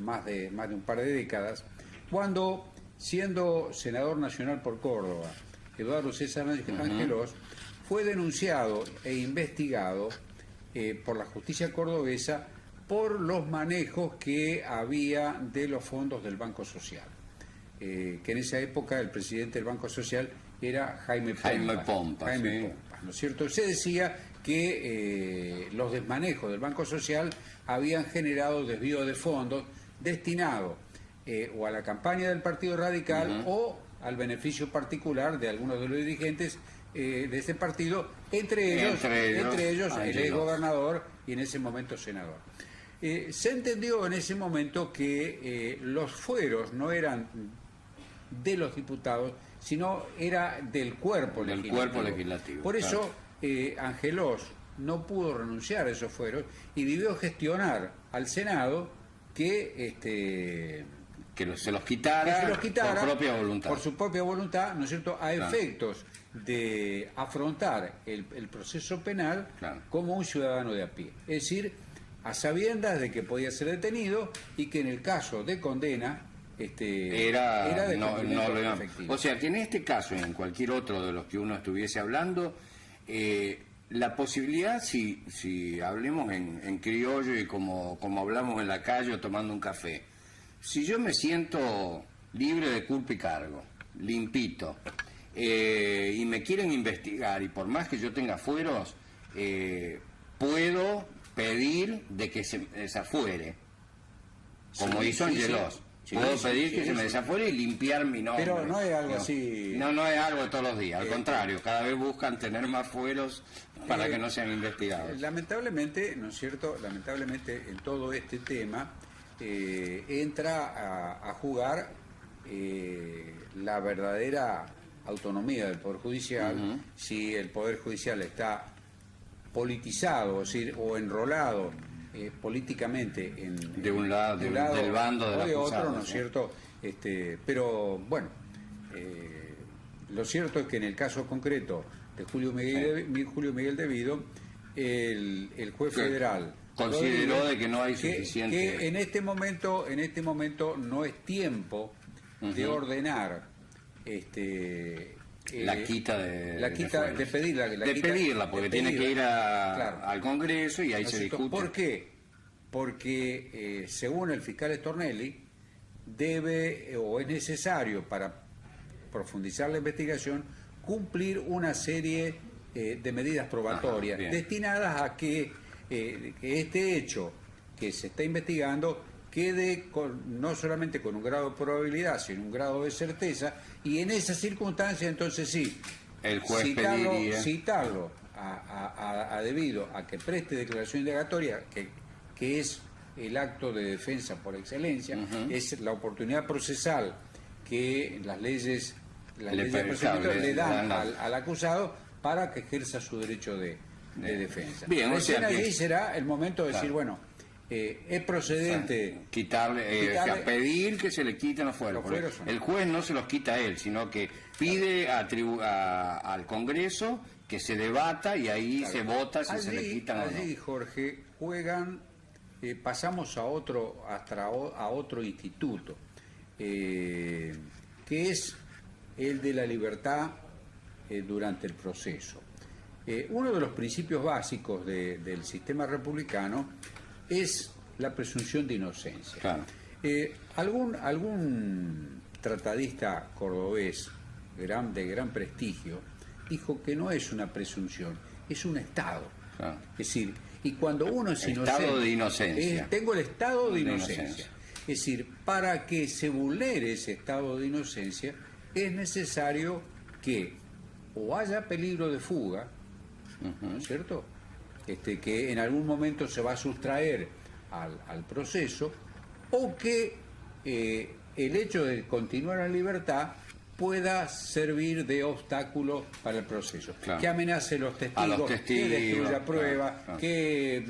más de un par de décadas, cuando, siendo senador nacional por Córdoba, Eduardo César Angelós fue denunciado e investigado por la justicia cordobesa por los manejos que había de los fondos del Banco Social. Que en esa época el presidente del Banco Social era Jaime Pompa, ¿no es cierto? Se decía que los desmanejos del Banco Social habían generado desvío de fondos destinados o a la campaña del Partido Radical o al beneficio particular de algunos de los dirigentes de ese partido, entre ellos el exgobernador y en ese momento senador. Se entendió en ese momento que los fueros no eran de los diputados, sino era del cuerpo legislativo. Por eso Angelós no pudo renunciar a esos fueros y debió gestionar al Senado que se los quitara por propia voluntad. Por su propia voluntad, ¿no es cierto?, a efectos de afrontar el proceso penal como un ciudadano de a pie. Es decir, a sabiendas de que podía ser detenido y que en el caso de condena era de cumplimiento efectivo. O sea, que en este caso y en cualquier otro de los que uno estuviese hablando, la posibilidad, si hablemos en criollo y como hablamos en la calle o tomando un café, si yo me siento libre de culpa y cargo, limpito, y me quieren investigar, y por más que yo tenga fueros, puedo pedir de que se desafuere, como hizo Angelós. Puedo pedir que se me desafuere y limpiar mi nombre. Pero no es algo así. No es algo de todos los días. Al contrario, cada vez buscan tener más fueros para que no sean investigados. Lamentablemente, ¿no es cierto? Lamentablemente en todo este tema entra a jugar la verdadera autonomía del Poder Judicial. Si el Poder Judicial está politizado, o enrolado políticamente de un lado, del bando de otro, ¿no es cierto? Pero bueno, lo cierto es que en el caso concreto de Julio Miguel Devido, el juez federal consideró de que no hay suficiente, que en este momento no es tiempo de ordenar la quita de pedirla, porque tiene que ir al Congreso y ahí se discute. ¿Por qué? Porque según el fiscal Stornelli debe o es necesario para profundizar la investigación cumplir una serie de medidas probatorias destinadas a que este hecho que se está investigando quede no solamente con un grado de probabilidad, sino un grado de certeza, y en esa circunstancia entonces sí, el juez citarlo a Devido a que preste declaración indagatoria, que es el acto de defensa por excelencia, es la oportunidad procesal que las leyes le dan al acusado para que ejerza su derecho de defensa. Bien, allí será el momento de decir, bueno, es procedente pedir que se le quiten los fueros. El juez no se los quita a él, sino que pide al Congreso que se debata y ahí se vota si se le quitan o no. Allí, Jorge, juegan, pasamos a otro instituto, que es el de la libertad durante el proceso. Uno de los principios básicos del sistema republicano es la presunción de inocencia. Claro. Algún tratadista cordobés de gran prestigio dijo que no es una presunción, es un estado. Claro. Es decir, y cuando uno es inocente... Estado de inocencia. Tengo el estado de inocencia. Es decir, para que se vulnere ese estado de inocencia es necesario que o haya peligro de fuga, ¿no es cierto?, que en algún momento se va a sustraer al proceso, o que el hecho de continuar en libertad pueda servir de obstáculo para el proceso. Claro. Que amenace a los testigos, que destruya pruebas, que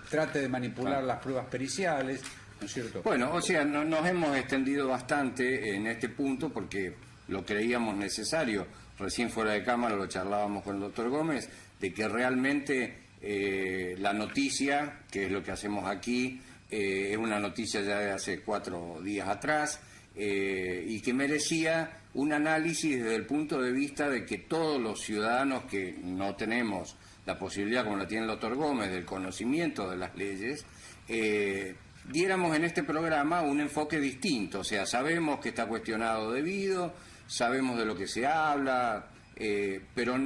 trate de manipular las pruebas periciales, ¿no es cierto? Bueno, o sea, nos hemos extendido bastante en este punto porque lo creíamos necesario. Recién fuera de cámara lo charlábamos con el doctor Gómez, de que realmente la noticia, que es lo que hacemos aquí, es una noticia ya de hace 4 días atrás, y que merecía un análisis desde el punto de vista de que todos los ciudadanos que no tenemos la posibilidad, como la tiene el doctor Gómez, del conocimiento de las leyes, diéramos en este programa un enfoque distinto. O sea, sabemos que está cuestionado debido, sabemos de lo que se habla, pero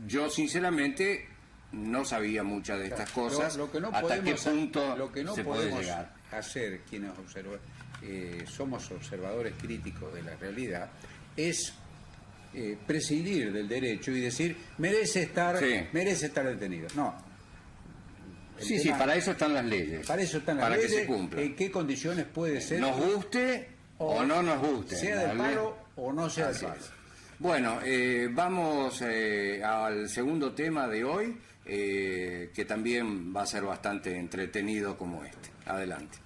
yo sinceramente no sabía muchas de estas cosas. Lo que no hasta qué punto lo que no se puede podemos llegar. hacer quienes somos observadores críticos de la realidad es prescindir del derecho y decir merece estar detenido. No. Sí, para eso están las leyes. Para eso están las para leyes. Que se cumplan. ¿En qué condiciones puede ser? Nos guste o no nos guste. Sea del palo o no sea del palo. Bueno, vamos al segundo tema de hoy, que también va a ser bastante entretenido como este. Adelante.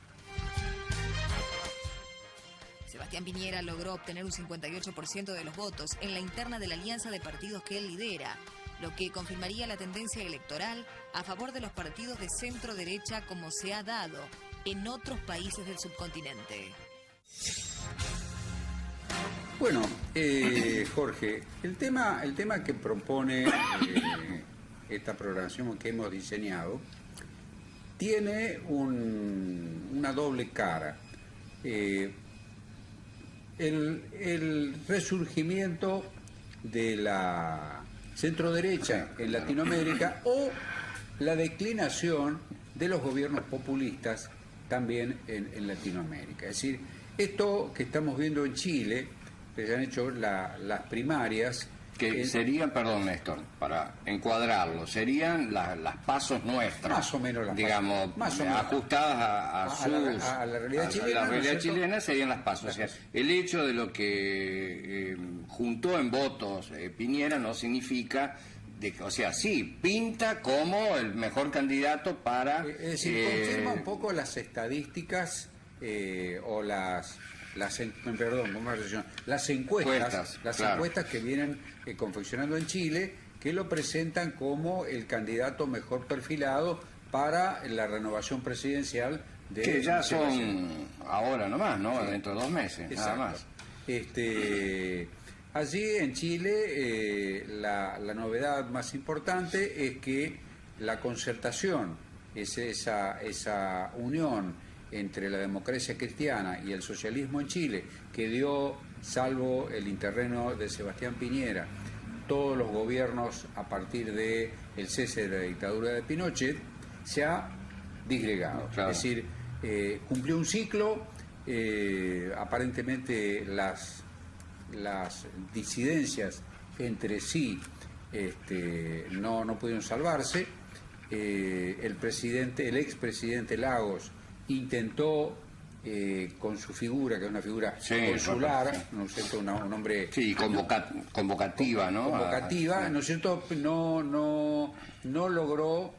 Sebastián Piñera logró obtener un 58% de los votos en la interna de la alianza de partidos que él lidera, lo que confirmaría la tendencia electoral a favor de los partidos de centro-derecha como se ha dado en otros países del subcontinente. Bueno, Jorge, el tema que propone esta programación que hemos diseñado tiene una doble cara. El resurgimiento de la centroderecha en Latinoamérica o la declinación de los gobiernos populistas también en Latinoamérica. Es decir, esto que estamos viendo en Chile, que se han hecho las primarias... Que serían, perdón Néstor, para encuadrarlo, serían las pasos nuestras. Más o menos las digamos, más o menos. ajustadas a la realidad chilena. La realidad chilena serían las pasos. O sea, el hecho de lo que juntó en votos Piñera no significa... o sea, sí, pinta como el mejor candidato para... es decir, confirma un poco las estadísticas o las encuestas que vienen confeccionando en Chile, que lo presentan como el candidato mejor perfilado para la renovación presidencial de... Que ya son ahora nomás, ¿no? Sí. Dentro de 2 meses, exacto. Nada más. Allí en Chile la novedad más importante es que la concertación, es esa unión entre la democracia cristiana y el socialismo en Chile, que dio, salvo el interreno de Sebastián Piñera, todos los gobiernos a partir del cese de la dictadura de Pinochet, se ha disgregado. Claro. Es decir, cumplió un ciclo, aparentemente las disidencias entre sí no pudieron salvarse. El expresidente Lagos intentó con su figura, que es una figura consular, ¿no es cierto? Un hombre... Sí, convocativa, ¿no? Convocativa, ¿no es cierto? No logró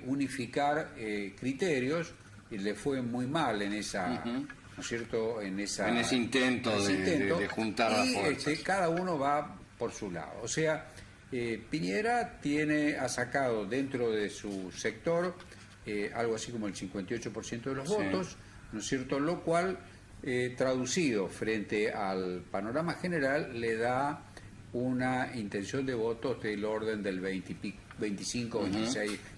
unificar criterios y le fue muy mal en esa... ¿no es cierto? En ese intento de juntar las fuerzas. Cada uno va por su lado. O sea, Piñera ha sacado dentro de su sector algo así como el 58% de los votos, ¿no es cierto? Lo cual, traducido frente al panorama general, le da una intención de votos del orden del 25, 26,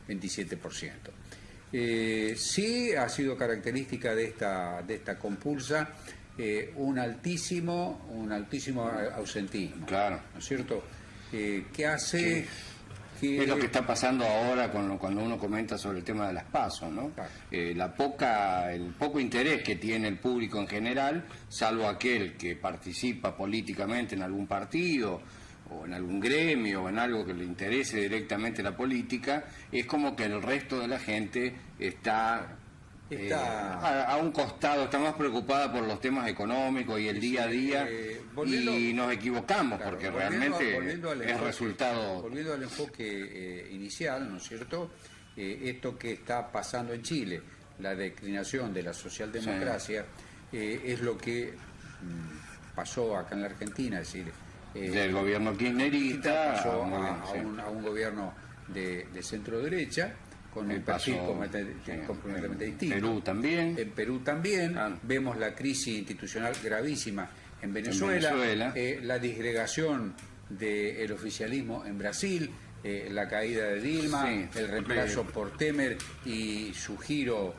27%. Sí ha sido característica de esta compulsa un altísimo ausentismo, claro, ¿no es cierto? Que hace... Es lo que está pasando ahora cuando uno comenta sobre el tema de las PASO, ¿no? Claro. El poco interés que tiene el público en general, salvo aquel que participa políticamente en algún partido o en algún gremio o en algo que le interese directamente la política, es como que el resto de la gente está a un costado, está más preocupada por los temas económicos y el día a día, y nos equivocamos, claro, porque realmente es resultado... Volviendo al enfoque inicial, ¿no es cierto? Esto que está pasando en Chile, la declinación de la socialdemocracia, es lo que pasó acá en la Argentina, es decir... del gobierno kirchnerista pasó a un gobierno de centro derecha, con un perfil completamente distinto. Perú también. En Perú también. Vemos la crisis institucional gravísima en Venezuela. La disgregación del oficialismo en Brasil, la caída de Dilma, el reemplazo por Temer y su giro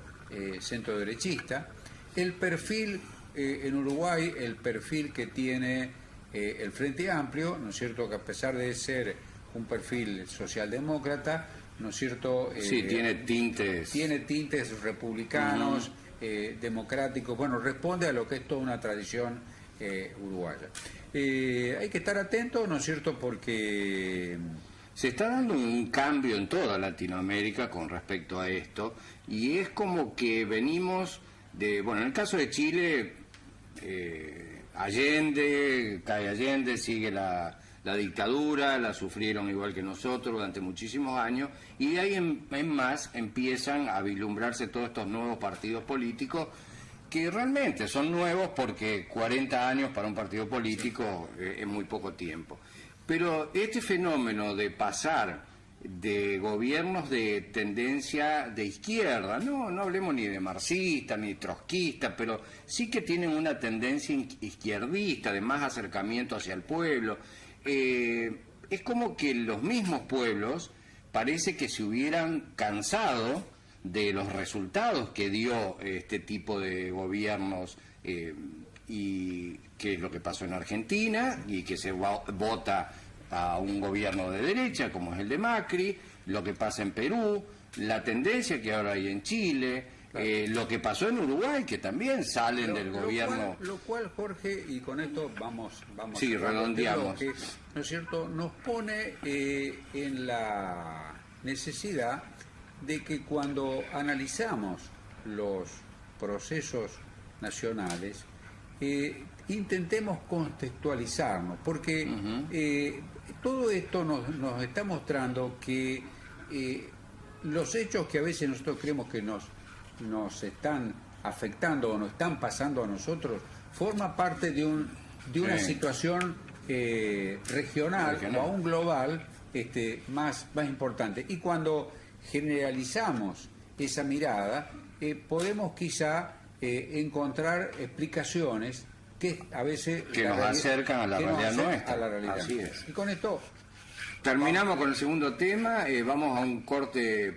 centro-derechista. El perfil en Uruguay, el perfil que tiene el Frente Amplio, ¿no es cierto?, que a pesar de ser un perfil socialdemócrata, ¿no es cierto?, tiene tintes republicanos, democráticos, bueno, responde a lo que es toda una tradición uruguaya. Hay que estar atentos, ¿no es cierto?, porque se está dando un cambio en toda Latinoamérica con respecto a esto, y es como que venimos de, bueno, en el caso de Chile, cae Allende, sigue la dictadura, la sufrieron igual que nosotros durante muchísimos años, y de ahí en más empiezan a vislumbrarse todos estos nuevos partidos políticos, que realmente son nuevos porque 40 años para un partido político es muy poco tiempo. Pero este fenómeno de pasar de gobiernos de tendencia de izquierda, no hablemos ni de marxista ni trotskista, pero sí que tienen una tendencia izquierdista, de más acercamiento hacia el pueblo, es como que los mismos pueblos parece que se hubieran cansado de los resultados que dio este tipo de gobiernos, y que es lo que pasó en Argentina, y que se vota a un gobierno de derecha como es el de Macri, lo que pasa en Perú, la tendencia que ahora hay en Chile, lo que pasó en Uruguay, que también salen del gobierno. Lo cual, Jorge, y con esto vamos sí, redondeamos, bloque, ¿no es cierto?, nos pone en la necesidad de que cuando analizamos los procesos nacionales intentemos contextualizarnos, porque todo esto nos está mostrando que los hechos que a veces nosotros creemos que nos están afectando o nos están pasando a nosotros forma parte de una situación regional o aún global más importante. Y cuando generalizamos esa mirada, podemos quizá encontrar explicaciones que a veces que nos acercan a la realidad nuestra. A la realidad. Así es. Y con esto terminamos con el segundo tema, vamos a un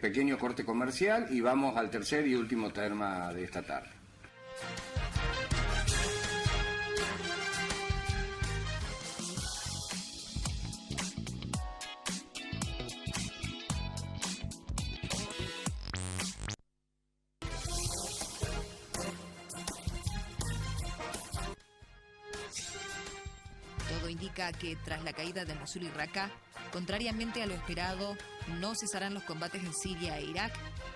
pequeño corte comercial, y vamos al tercer y último tema de esta tarde. Todo indica que tras la caída de Mosul y Raqqa, contrariamente a lo esperado, no cesarán los combates en Siria e Irak,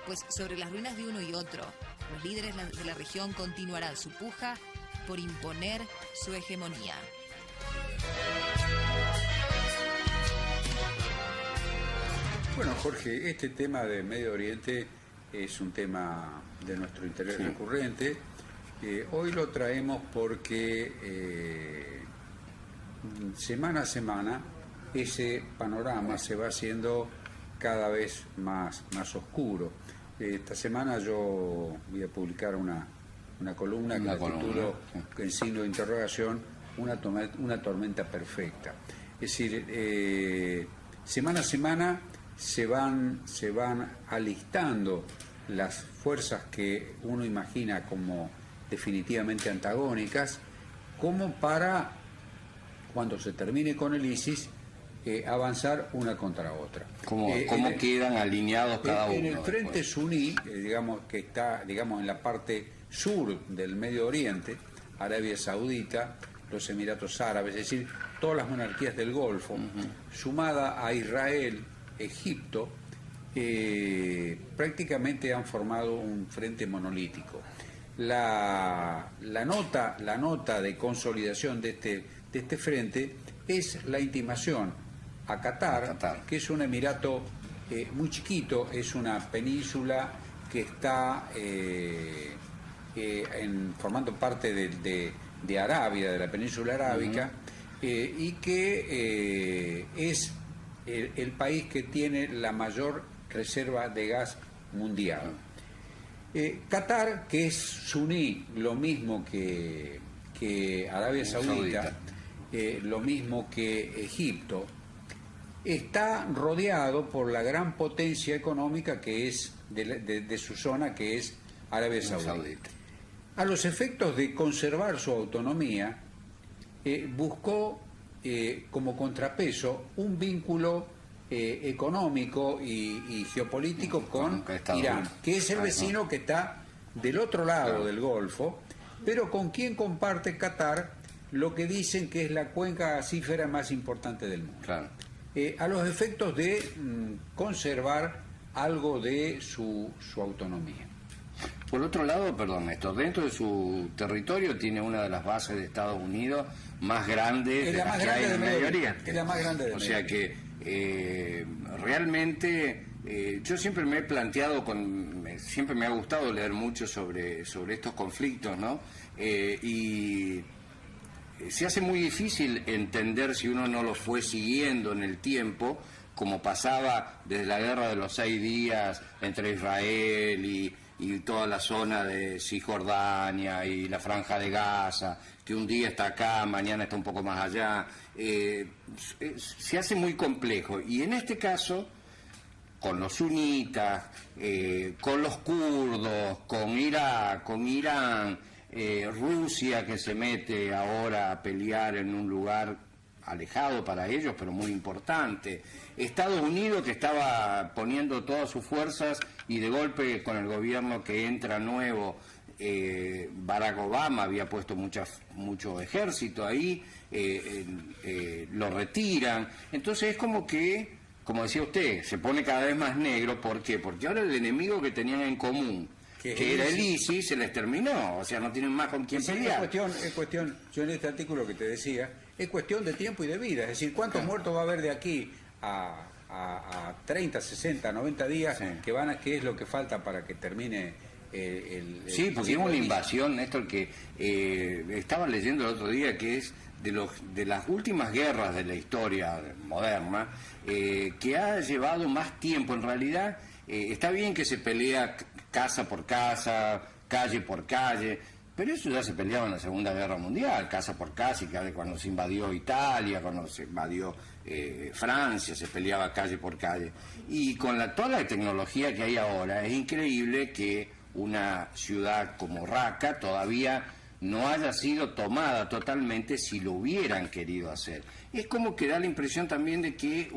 pues sobre las ruinas de uno y otro, los líderes de la región continuarán su puja por imponer su hegemonía. Bueno, Jorge, este tema de Medio Oriente es un tema de nuestro interés recurrente. Hoy lo traemos porque semana a semana ese panorama se va haciendo cada vez más oscuro. Esta semana yo voy a publicar una columna que la titulo en signo de interrogación, una tormenta perfecta. Es decir, semana a semana se van alistando las fuerzas que uno imagina como definitivamente antagónicas, como para, cuando se termine con el ISIS, avanzar una contra otra. ¿Cómo quedan alineados cada uno? En el frente suní, digamos, que está en la parte sur del Medio Oriente, Arabia Saudita, los Emiratos Árabes, es decir, todas las monarquías del Golfo, sumada a Israel, Egipto, prácticamente han formado un frente monolítico. La nota de consolidación de este frente es la intimación a Qatar, que es un emirato muy chiquito, es una península que está formando parte de Arabia, de la península arábica, y que es el país que tiene la mayor reserva de gas mundial. Qatar, que es suní, lo mismo que Arabia Saudita, lo mismo que Egipto, está rodeado por la gran potencia económica que es de su zona, que es Arabia Saudita. A los efectos de conservar su autonomía, buscó como contrapeso un vínculo económico y geopolítico con Irán, que es el vecino que está del otro lado del Golfo, pero con quien comparte Qatar lo que dicen que es la cuenca gasífera más importante del mundo. Claro. A los efectos de conservar algo de su autonomía. Por otro lado, perdón, Néstor, dentro de su territorio tiene una de las bases de Estados Unidos más grandes de las que hay en el Medio Oriente. Es la más grande del O sea que realmente yo siempre me he planteado, siempre me ha gustado leer mucho sobre estos conflictos, ¿no? Y se hace muy difícil entender si uno no los fue siguiendo en el tiempo, como pasaba desde la guerra de los 6 días entre Israel y toda la zona de Cisjordania y la Franja de Gaza, que un día está acá, mañana está un poco más allá. Se hace muy complejo. Y en este caso, con los sunitas, con los kurdos, con Irak, con Irán, Rusia, que se mete ahora a pelear en un lugar alejado para ellos, pero muy importante. Estados Unidos, que estaba poniendo todas sus fuerzas, y de golpe con el gobierno que entra nuevo, Barack Obama había puesto mucho ejército ahí, lo retiran. Entonces es como que, como decía usted, se pone cada vez más negro. ¿Por qué? Porque ahora el enemigo que tenían en común, que era el ISIS, se les terminó. O sea, no tienen más con quién pelear. Es cuestión, yo en este artículo que te decía, es cuestión de tiempo y de vida. Es decir, ¿cuántos muertos va a haber de aquí a 30, 60, 90 días que es lo que falta para que termine sí, porque es una invasión, Néstor, que estaba leyendo el otro día, que es de las últimas guerras de la historia moderna, que ha llevado más tiempo. En realidad, está bien que se pelea casa por casa, calle por calle, pero eso ya se peleaba en la Segunda Guerra Mundial, casa por casa, y cuando se invadió Italia, cuando se invadió Francia, se peleaba calle por calle. Y con toda la tecnología que hay ahora, es increíble que una ciudad como Raqqa todavía no haya sido tomada totalmente si lo hubieran querido hacer. Es como que da la impresión también de que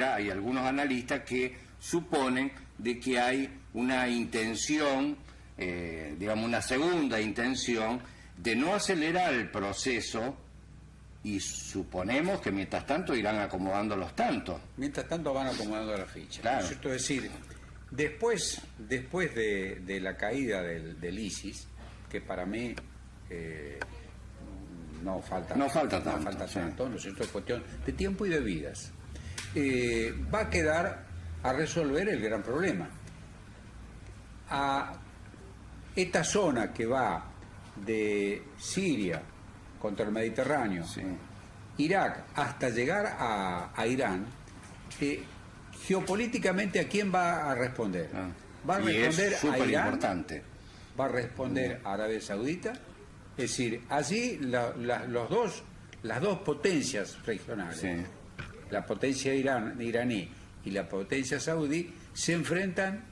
hay algunos analistas que suponen de que hay una intención, digamos una segunda intención, de no acelerar el proceso, y suponemos que mientras tanto irán acomodando los tantos. Mientras tanto van acomodando la ficha. Claro. Es decir, después de la caída del ISIS, que para mí no falta tanto, ¿no es cierto? Es cuestión de tiempo y de vidas. Va a quedar a resolver el gran problema. A esta zona que va de Siria contra el Mediterráneo, Irak, hasta llegar a Irán, geopolíticamente, ¿a quién va a responder? Va a responder a Irán, importante. Va a responder a Arabia Saudita. Es decir, allí las dos potencias regionales, la potencia iraní y la potencia saudí, se enfrentan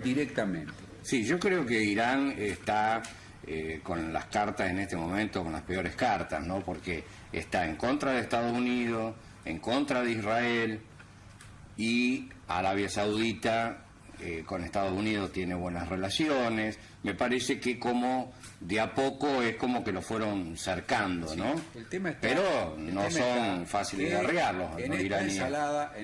directamente. Sí, yo creo que Irán está con las cartas en este momento, con las peores cartas, ¿no? Porque está en contra de Estados Unidos, en contra de Israel, y Arabia Saudita con Estados Unidos tiene buenas relaciones. Me parece que como de a poco es como que lo fueron cercando, ¿no? El tema está, pero no son fáciles de arreglarlos. En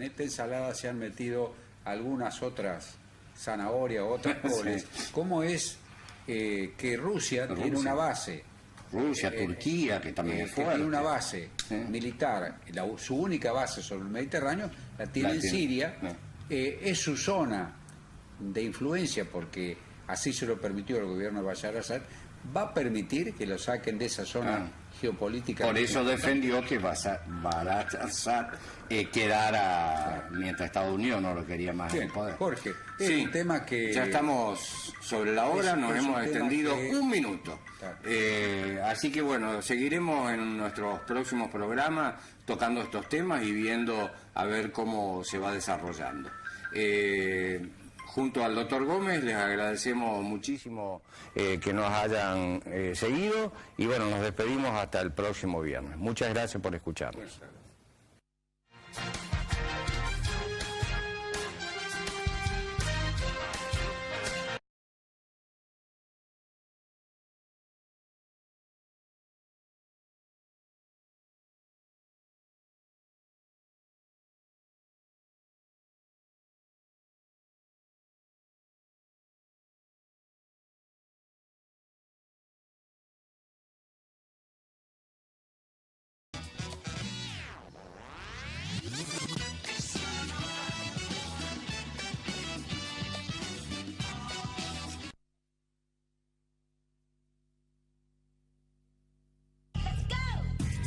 esta ensalada se han metido algunas otras zanahorias, otras coles. ¿Cómo es que Rusia tiene una base? Turquía, que también es fuerte. Tiene una base militar, su única base sobre el Mediterráneo, la tiene en Siria. Es su zona de influencia, porque así se lo permitió el gobierno de Bashar al-Assad. Va a permitir que lo saquen de esa zona geopolítica. Por eso defendió que Bashar quedara, mientras Estados Unidos no lo quería más en el poder. Jorge, es un tema que... Ya estamos sobre la hora, nos hemos extendido un minuto. Claro. Así que bueno, seguiremos en nuestros próximos programas tocando estos temas y viendo a ver cómo se va desarrollando. Junto al doctor Gómez les agradecemos muchísimo que nos hayan seguido y bueno, nos despedimos hasta el próximo viernes. Muchas gracias por escucharnos.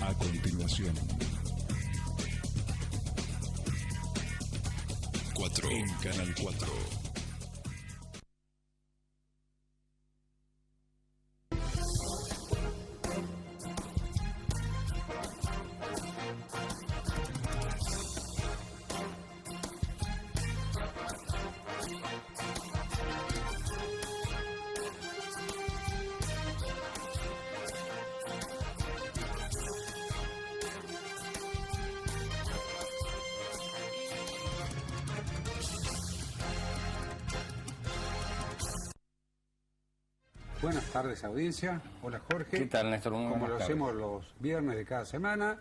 A continuación. 4 en Canal 4. Buenas tardes, audiencia. Hola, Jorge. ¿Qué tal, Néstor? Muy Como buenas lo tardes. hacemos los viernes de cada semana,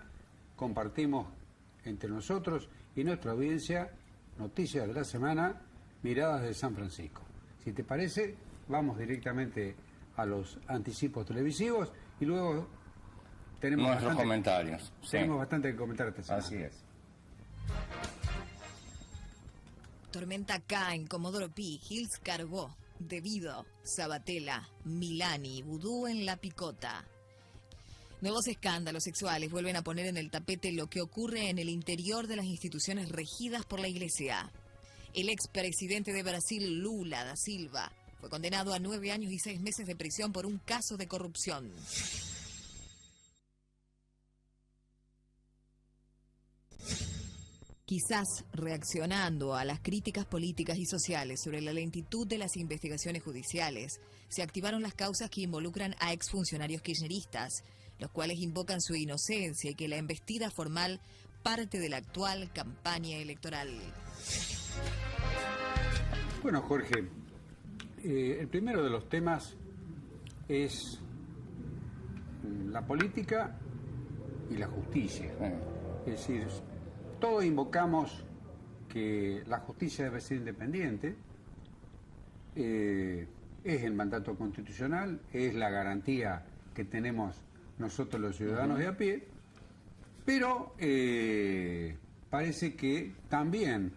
compartimos entre nosotros y nuestra audiencia noticias de la semana, miradas de San Francisco. Si te parece, vamos directamente a los anticipos televisivos y luego tenemos Nuestros comentarios. Sí. Tenemos bastante que comentar esta semana. Así es. Tormenta K en Comodoro Pi, Hills Carbó, Debido, Sabatella, Milani, Vudú en La Picota. Nuevos escándalos sexuales vuelven a poner en el tapete lo que ocurre en el interior de las instituciones regidas por la Iglesia. El expresidente de Brasil, Lula da Silva, fue condenado a 9 años y 6 meses de prisión por un caso de corrupción. Quizás reaccionando a las críticas políticas y sociales sobre la lentitud de las investigaciones judiciales, se activaron las causas que involucran a exfuncionarios kirchneristas, los cuales invocan su inocencia y que la embestida formal parte de la actual campaña electoral. Bueno, Jorge, el primero de los temas es la política y la justicia. Es decir, todos invocamos que la justicia debe ser independiente, es el mandato constitucional, es la garantía que tenemos nosotros los ciudadanos de a pie, pero parece que también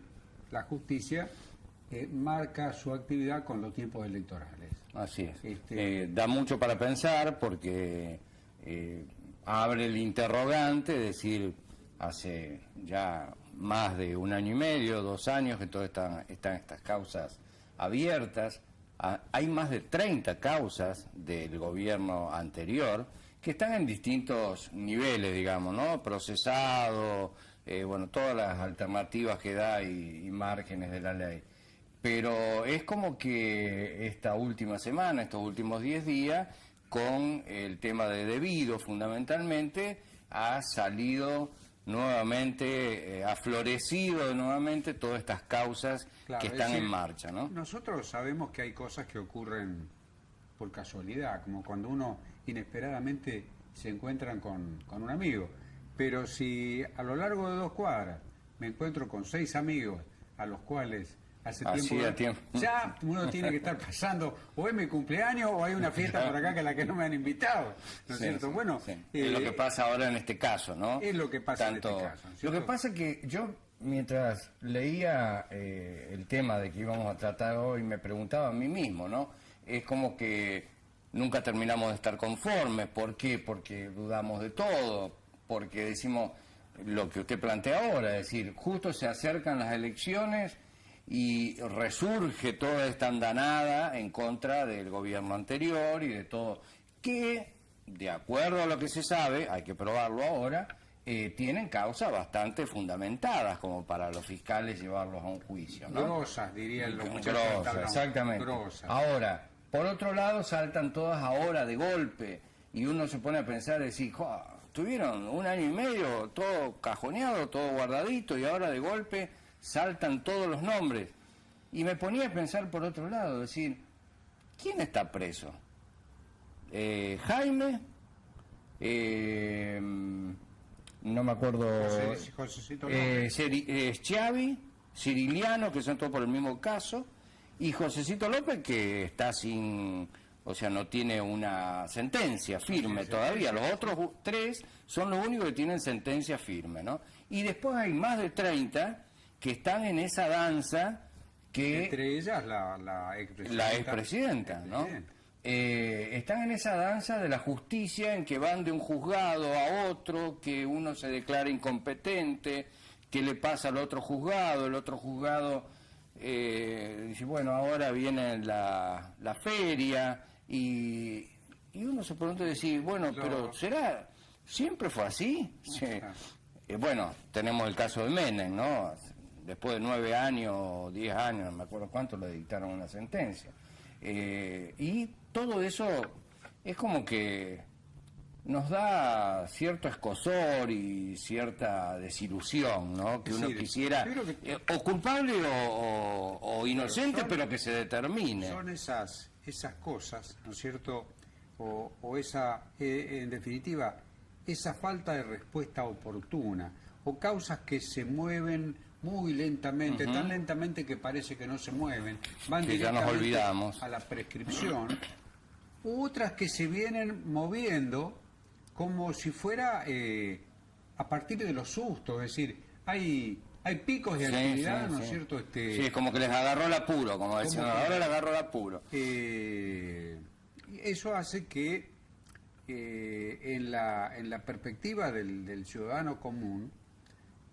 la justicia marca su actividad con los tiempos electorales. Así es. Da mucho para pensar porque abre el interrogante, es decir, hace ya más de 1 año y medio, 2 años que todas están estas causas abiertas. Hay más de 30 causas del gobierno anterior que están en distintos niveles, digamos, ¿no? Procesado, bueno, todas las alternativas que da y márgenes de la ley. Pero es como que esta última semana, estos últimos 10 días, con el tema de Debido fundamentalmente, ha salido nuevamente, ha florecido nuevamente todas estas causas que están en marcha, ¿no? Nosotros sabemos que hay cosas que ocurren por casualidad, como cuando uno inesperadamente se encuentran con un amigo. Pero si a lo largo de 2 cuadras me encuentro con 6 amigos a los cuales hace tiempo, ya uno tiene que estar pasando, o es mi cumpleaños o hay una fiesta por acá que la que no me han invitado, ¿no es cierto? Bueno, es lo que pasa ahora en este caso, ¿no? Es lo que pasa en este caso, ¿no? Lo que pasa es que yo, mientras leía el tema de que íbamos a tratar hoy, me preguntaba a mí mismo, ¿no? Es como que nunca terminamos de estar conformes. ¿Por qué? Porque dudamos de todo, porque decimos lo que usted plantea ahora, es decir, justo se acercan las elecciones y resurge toda esta andanada en contra del gobierno anterior y de todo, que, de acuerdo a lo que se sabe, hay que probarlo ahora, tienen causas bastante fundamentadas como para los fiscales llevarlos a un juicio, ¿no? Grosas, dirían los muchachos. Grosas, exactamente. Grosas. Ahora, por otro lado, saltan todas ahora de golpe y uno se pone a pensar y decir, tuvieron 1 año y medio todo cajoneado, todo guardadito y ahora de golpe saltan todos los nombres. Y me ponía a pensar por otro lado, decir, ¿quién está preso? Jaime, no me acuerdo, Josecito López. Schiavi, Ciriliano, que son todos por el mismo caso, y Josecito López, que está sin, o sea, no tiene una sentencia firme todavía. Los otros 3 son los únicos que tienen sentencia firme, ¿no? Y después hay más de 30 que están en esa danza que... Entre ellas la expresidenta. La expresidenta, ¿no? Están en esa danza de la justicia en que van de un juzgado a otro, que uno se declara incompetente, que le pasa al otro juzgado, el otro juzgado dice, bueno, ahora viene la feria, y uno se pregunta decir, bueno, pero ¿será? ¿Siempre fue así? Sí. Bueno, tenemos el caso de Menem, ¿no? Después de 9 años, 10 años, no me acuerdo cuánto, le dictaron una sentencia. Y todo eso es como que nos da cierto escosor y cierta desilusión, ¿no? Que uno quisiera, o culpable o inocente, pero que se determine. Son esas cosas, ¿no es cierto? O esa, en definitiva, esa falta de respuesta oportuna, o causas que se mueven muy lentamente, tan lentamente que parece que no se mueven, van que ya nos olvidamos a la prescripción, u otras que se vienen moviendo como si fuera a partir de los sustos, es decir, hay picos de actividad, ¿no es cierto? Sí, es como que les agarró el apuro, como decían, ahora les agarró el apuro. Eso hace que en la perspectiva del ciudadano común,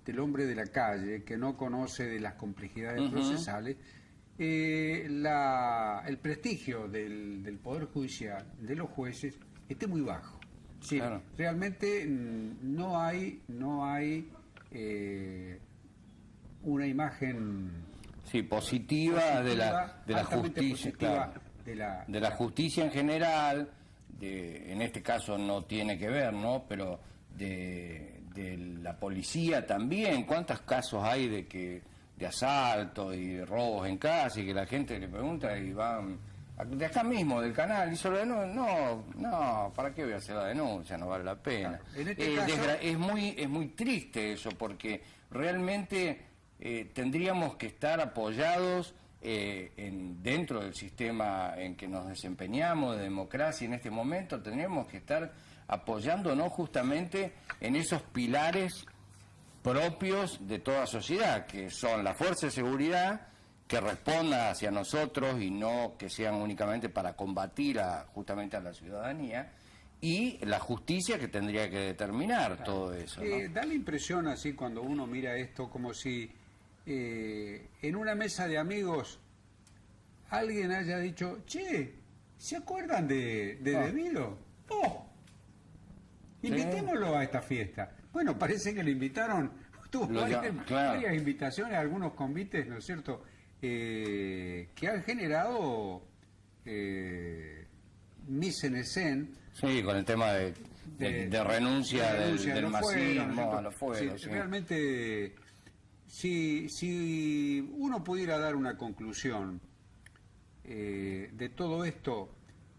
del hombre de la calle, que no conoce de las complejidades procesales, el prestigio del Poder Judicial, de los jueces, esté muy bajo. Sí, claro. Realmente no hay una imagen positiva de la justicia, claro, de la justicia en general, en este caso no tiene que ver, ¿no? Pero de la policía también. ¿Cuántos casos hay de asaltos y de robos en casa y que la gente le pregunta y van de acá mismo del canal hizo la denuncia? No, ¿para qué voy a hacer la denuncia? No vale la pena. En este caso... es muy triste eso, porque realmente tendríamos que estar apoyados dentro del sistema en que nos desempeñamos de democracia en este momento. Tendríamos que estar apoyándonos justamente en esos pilares propios de toda sociedad, que son la fuerza de seguridad, que responda hacia nosotros y no que sean únicamente para combatir justamente a la ciudadanía, y la justicia, que tendría que determinar todo eso, ¿no? Da la impresión así cuando uno mira esto como si en una mesa de amigos alguien haya dicho, che, ¿se acuerdan de Debido? ¡Oh! Invitémoslo a esta fiesta. Bueno, parece que lo invitaron, tuvo varias invitaciones, algunos convites, ¿no es cierto?, que han generado mise en escena. Sí, con el tema de renuncia del masismo a los fueros. Sí. Realmente, si uno pudiera dar una conclusión de todo esto,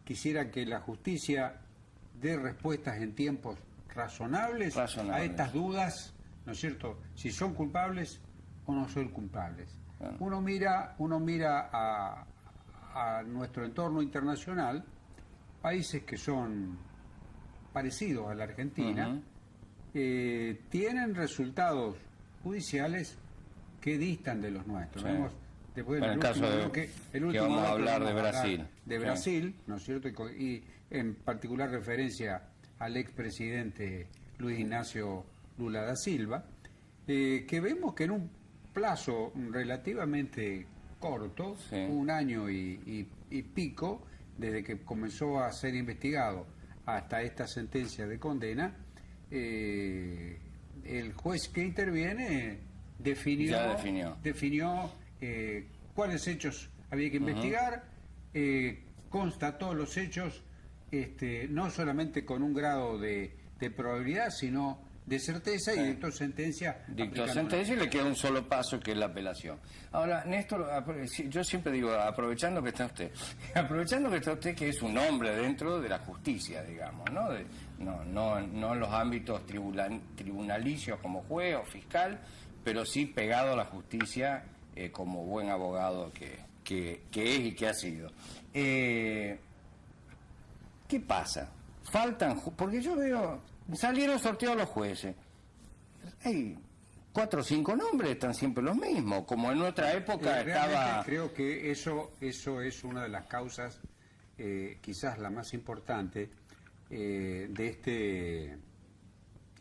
quisiera que la justicia dé respuestas en tiempos razonables a estas dudas, ¿no es cierto?, si son culpables o no son culpables. Claro. Uno mira a nuestro entorno internacional, países que son parecidos a la Argentina, tienen resultados judiciales que distan de los nuestros. Sí. Vemos Después, en el caso de bloque, que vamos a hablar de Brasil. De Brasil, ¿no es cierto? Y en particular referencia al expresidente Luis Ignacio Lula da Silva, que vemos que en un plazo relativamente corto, Sí. 1 año y pico, desde que comenzó a ser investigado hasta esta sentencia de condena, el juez que interviene definió cuáles hechos había que investigar, constató los hechos no solamente con un grado de probabilidad, sino de certeza, y dictó sentencia. Dictó sentencia y le queda un solo paso, que es la apelación. Ahora, Néstor, yo siempre digo, aprovechando que está usted, que es un hombre dentro de la justicia, digamos, ¿no? No en los ámbitos tribunalicios como juez o fiscal, pero sí pegado a la justicia como buen abogado que es y que ha sido. ¿Qué pasa? Porque yo veo, salieron sorteados los jueces. Hay 4 o 5 nombres, están siempre los mismos, como en otra época estaba... Creo que eso es una de las causas, quizás la más importante, de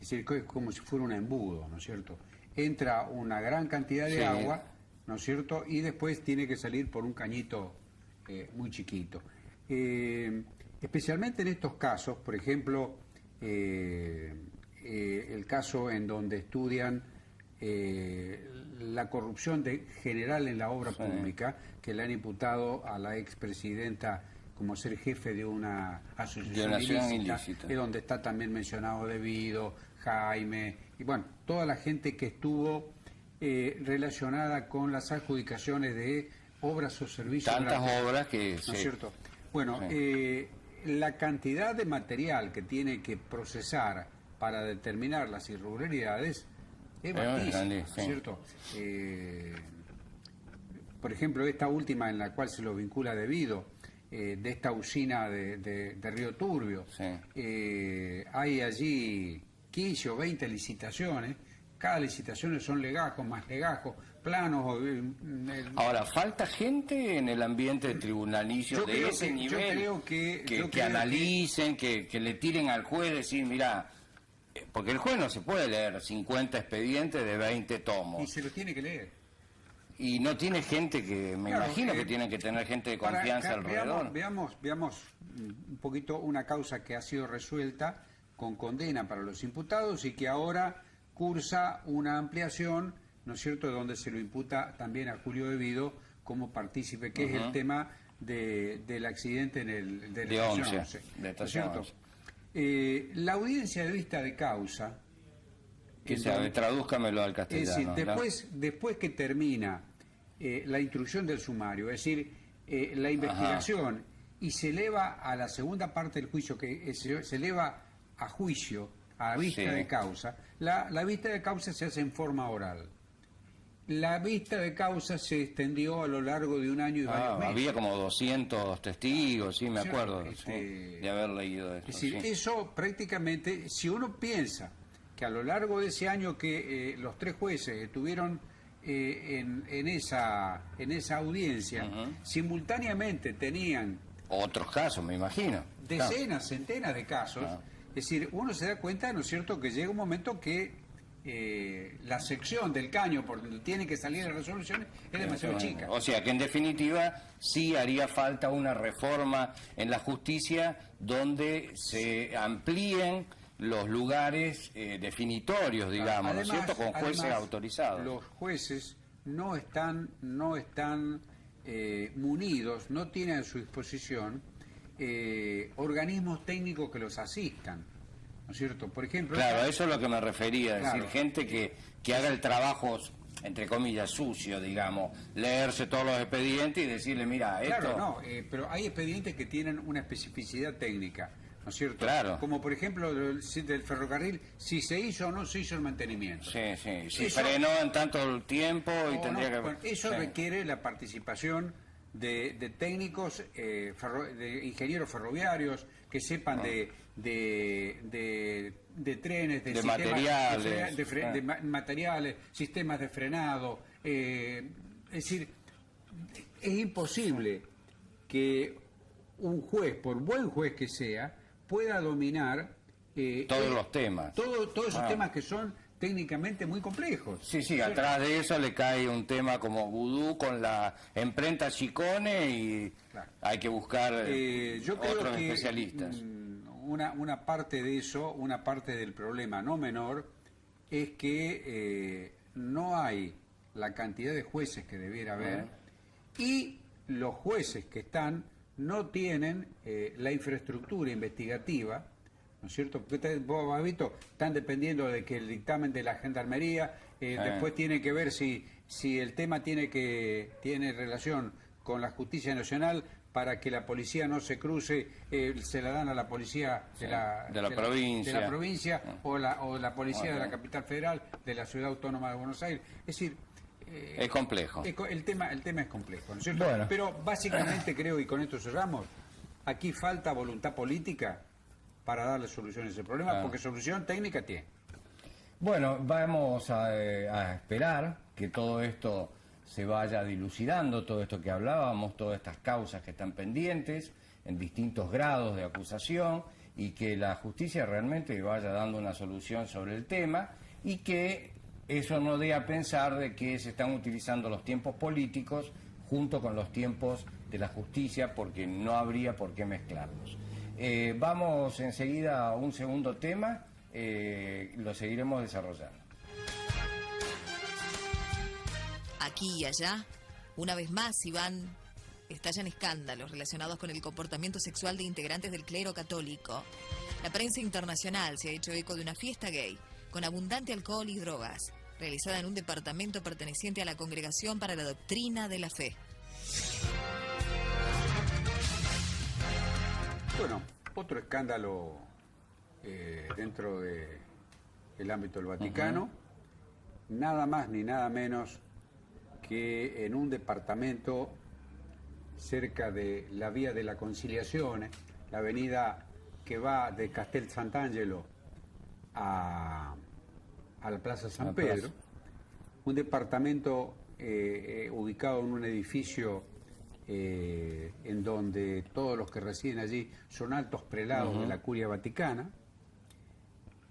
es decir, que es como si fuera un embudo, ¿no es cierto? Entra una gran cantidad de agua, ¿no es cierto? Y después tiene que salir por un cañito muy chiquito. Especialmente en estos casos, por ejemplo, el caso en donde estudian la corrupción general en la obra pública, que le han imputado a la expresidenta como ser jefe de una asociación ilícita, es donde está también mencionado Devido, Jaime, y bueno, toda la gente que estuvo relacionada con las adjudicaciones de obras o servicios. Tantas obras que... ¿No es cierto? Bueno, la cantidad de material que tiene que procesar para determinar las irregularidades es bajísima, ¿no es cierto? Por ejemplo, esta última en la cual se lo vincula Devido, de esta usina de Río Turbio, hay allí 15 o 20 licitaciones, cada licitación son legajos, más legajos, planos. Ahora, falta gente en el ambiente tribunalicio de ese nivel, que analicen, que le tiren al juez, decir, mira, porque el juez no se puede leer 50 expedientes de 20 tomos. Y se lo tiene que leer. Y no tiene gente que, me imagino que tienen que tener gente de confianza alrededor. Veamos un poquito una causa que ha sido resuelta con condena para los imputados y que ahora cursa una ampliación, ¿no es cierto?, donde se lo imputa también a Julio Devido como partícipe, que es el tema del accidente en el de la estación 11, ¿no es cierto? La audiencia de vista de causa, que tradúzcamelo al castellano. Es decir, después que termina la instrucción del sumario, es decir, la investigación, y se eleva a la segunda parte del juicio, que se eleva a juicio, a vista de causa, la vista de causa se hace en forma oral. La vista de causa se extendió a lo largo de 1 año y varios meses. Había como 200 testigos, sí, me acuerdo de haber leído esto. Es decir, eso prácticamente, si uno piensa que a lo largo de ese año que los 3 jueces estuvieron en esa audiencia, simultáneamente tenían... Otros casos, me imagino. Decenas, centenas de casos. Es decir, uno se da cuenta, ¿no es cierto?, que llega un momento que la sección del caño por donde tiene que salir la resolución es demasiado chica. O sea que en definitiva sí haría falta una reforma en la justicia donde se amplíen los lugares definitorios, digamos, además, ¿no es cierto?, con jueces autorizados. Los jueces no están munidos, no tienen a su disposición organismos técnicos que los asistan, ¿no es cierto? Por ejemplo... Claro, eso es lo que me refería, es decir, gente que haga el trabajo, entre comillas, sucio, digamos, leerse todos los expedientes y decirle, mira, esto... pero hay expedientes que tienen una especificidad técnica, ¿no es cierto? Claro. Como por ejemplo del ferrocarril, si se hizo o no se hizo el mantenimiento. Sí, si frenó en tanto tiempo y tendría que... Bueno, eso requiere la participación de técnicos, de ingenieros ferroviarios, que sepan de trenes, de materiales, de materiales, sistemas de frenado, es decir, es imposible que un juez, por buen juez que sea, pueda dominar todos los temas. Todos esos temas que son técnicamente muy complejos. Sí, atrás de eso le cae un tema como vudú con la imprenta Chicone y claro, hay que buscar yo creo otros que, especialistas. Una parte de eso, una parte del problema no menor, es que no hay la cantidad de jueces que debiera haber y los jueces que están no tienen la infraestructura investigativa, ¿no es cierto? Porque vos has visto, están dependiendo de que el dictamen de la gendarmería, después tiene que ver si el tema tiene relación con la justicia nacional para que la policía no se cruce, se la dan a la policía de la provincia o la policía de la capital federal, de la ciudad autónoma de Buenos Aires. Es decir, es complejo. El tema es complejo, ¿no es cierto? Bueno. Pero básicamente creo, y con esto cerramos, aquí falta voluntad política para darle solución a ese problema, porque solución técnica tiene. Bueno, vamos a esperar que todo esto se vaya dilucidando, todo esto que hablábamos, todas estas causas que están pendientes en distintos grados de acusación y que la justicia realmente vaya dando una solución sobre el tema y que eso no dé a pensar de que se están utilizando los tiempos políticos junto con los tiempos de la justicia, porque no habría por qué mezclarlos. Vamos enseguida a un segundo tema, lo seguiremos desarrollando. Aquí y allá, una vez más, estallan escándalos relacionados con el comportamiento sexual de integrantes del clero católico. La prensa internacional se ha hecho eco de una fiesta gay con abundante alcohol y drogas, realizada en un departamento perteneciente a la Congregación para la Doctrina de la Fe. Bueno, otro escándalo dentro del ámbito del Vaticano, nada más ni nada menos que en un departamento cerca de la Vía de la Conciliazione, la avenida que va de Castel Sant'Angelo a la Plaza San Pedro, un departamento ubicado en un edificio en donde todos los que residen allí son altos prelados de la Curia Vaticana,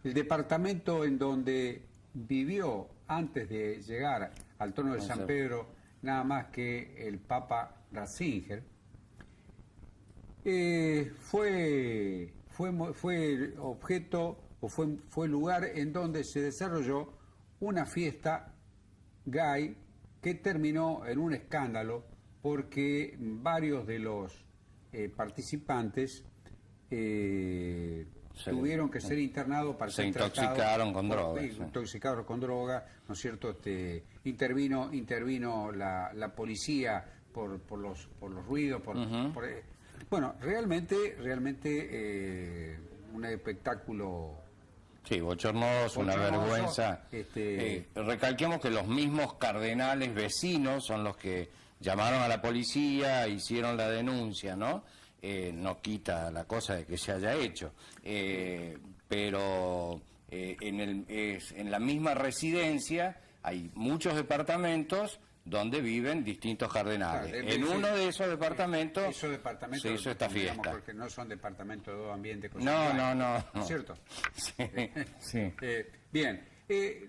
el departamento en donde vivió antes de llegar al trono de San Pedro nada más que el Papa Ratzinger, fue objeto o fue lugar en donde se desarrolló una fiesta gay que terminó en un escándalo porque varios de los participantes tuvieron que ser internados para ser intoxicaron con drogas. Intoxicados con droga, ¿no es cierto? Intervino la policía por los ruidos, bueno, realmente un espectáculo. Sí, bochornoso, una vergüenza. Recalquemos que los mismos cardenales vecinos son los que llamaron a la policía, hicieron la denuncia, ¿no? No quita la cosa de que se haya hecho, pero en la misma residencia hay muchos departamentos donde viven distintos cardenales. Claro, en uno de esos departamentos se hizo esta fiesta. Porque no son departamentos de dos ambientes. No. ¿Cierto? Sí. Bien.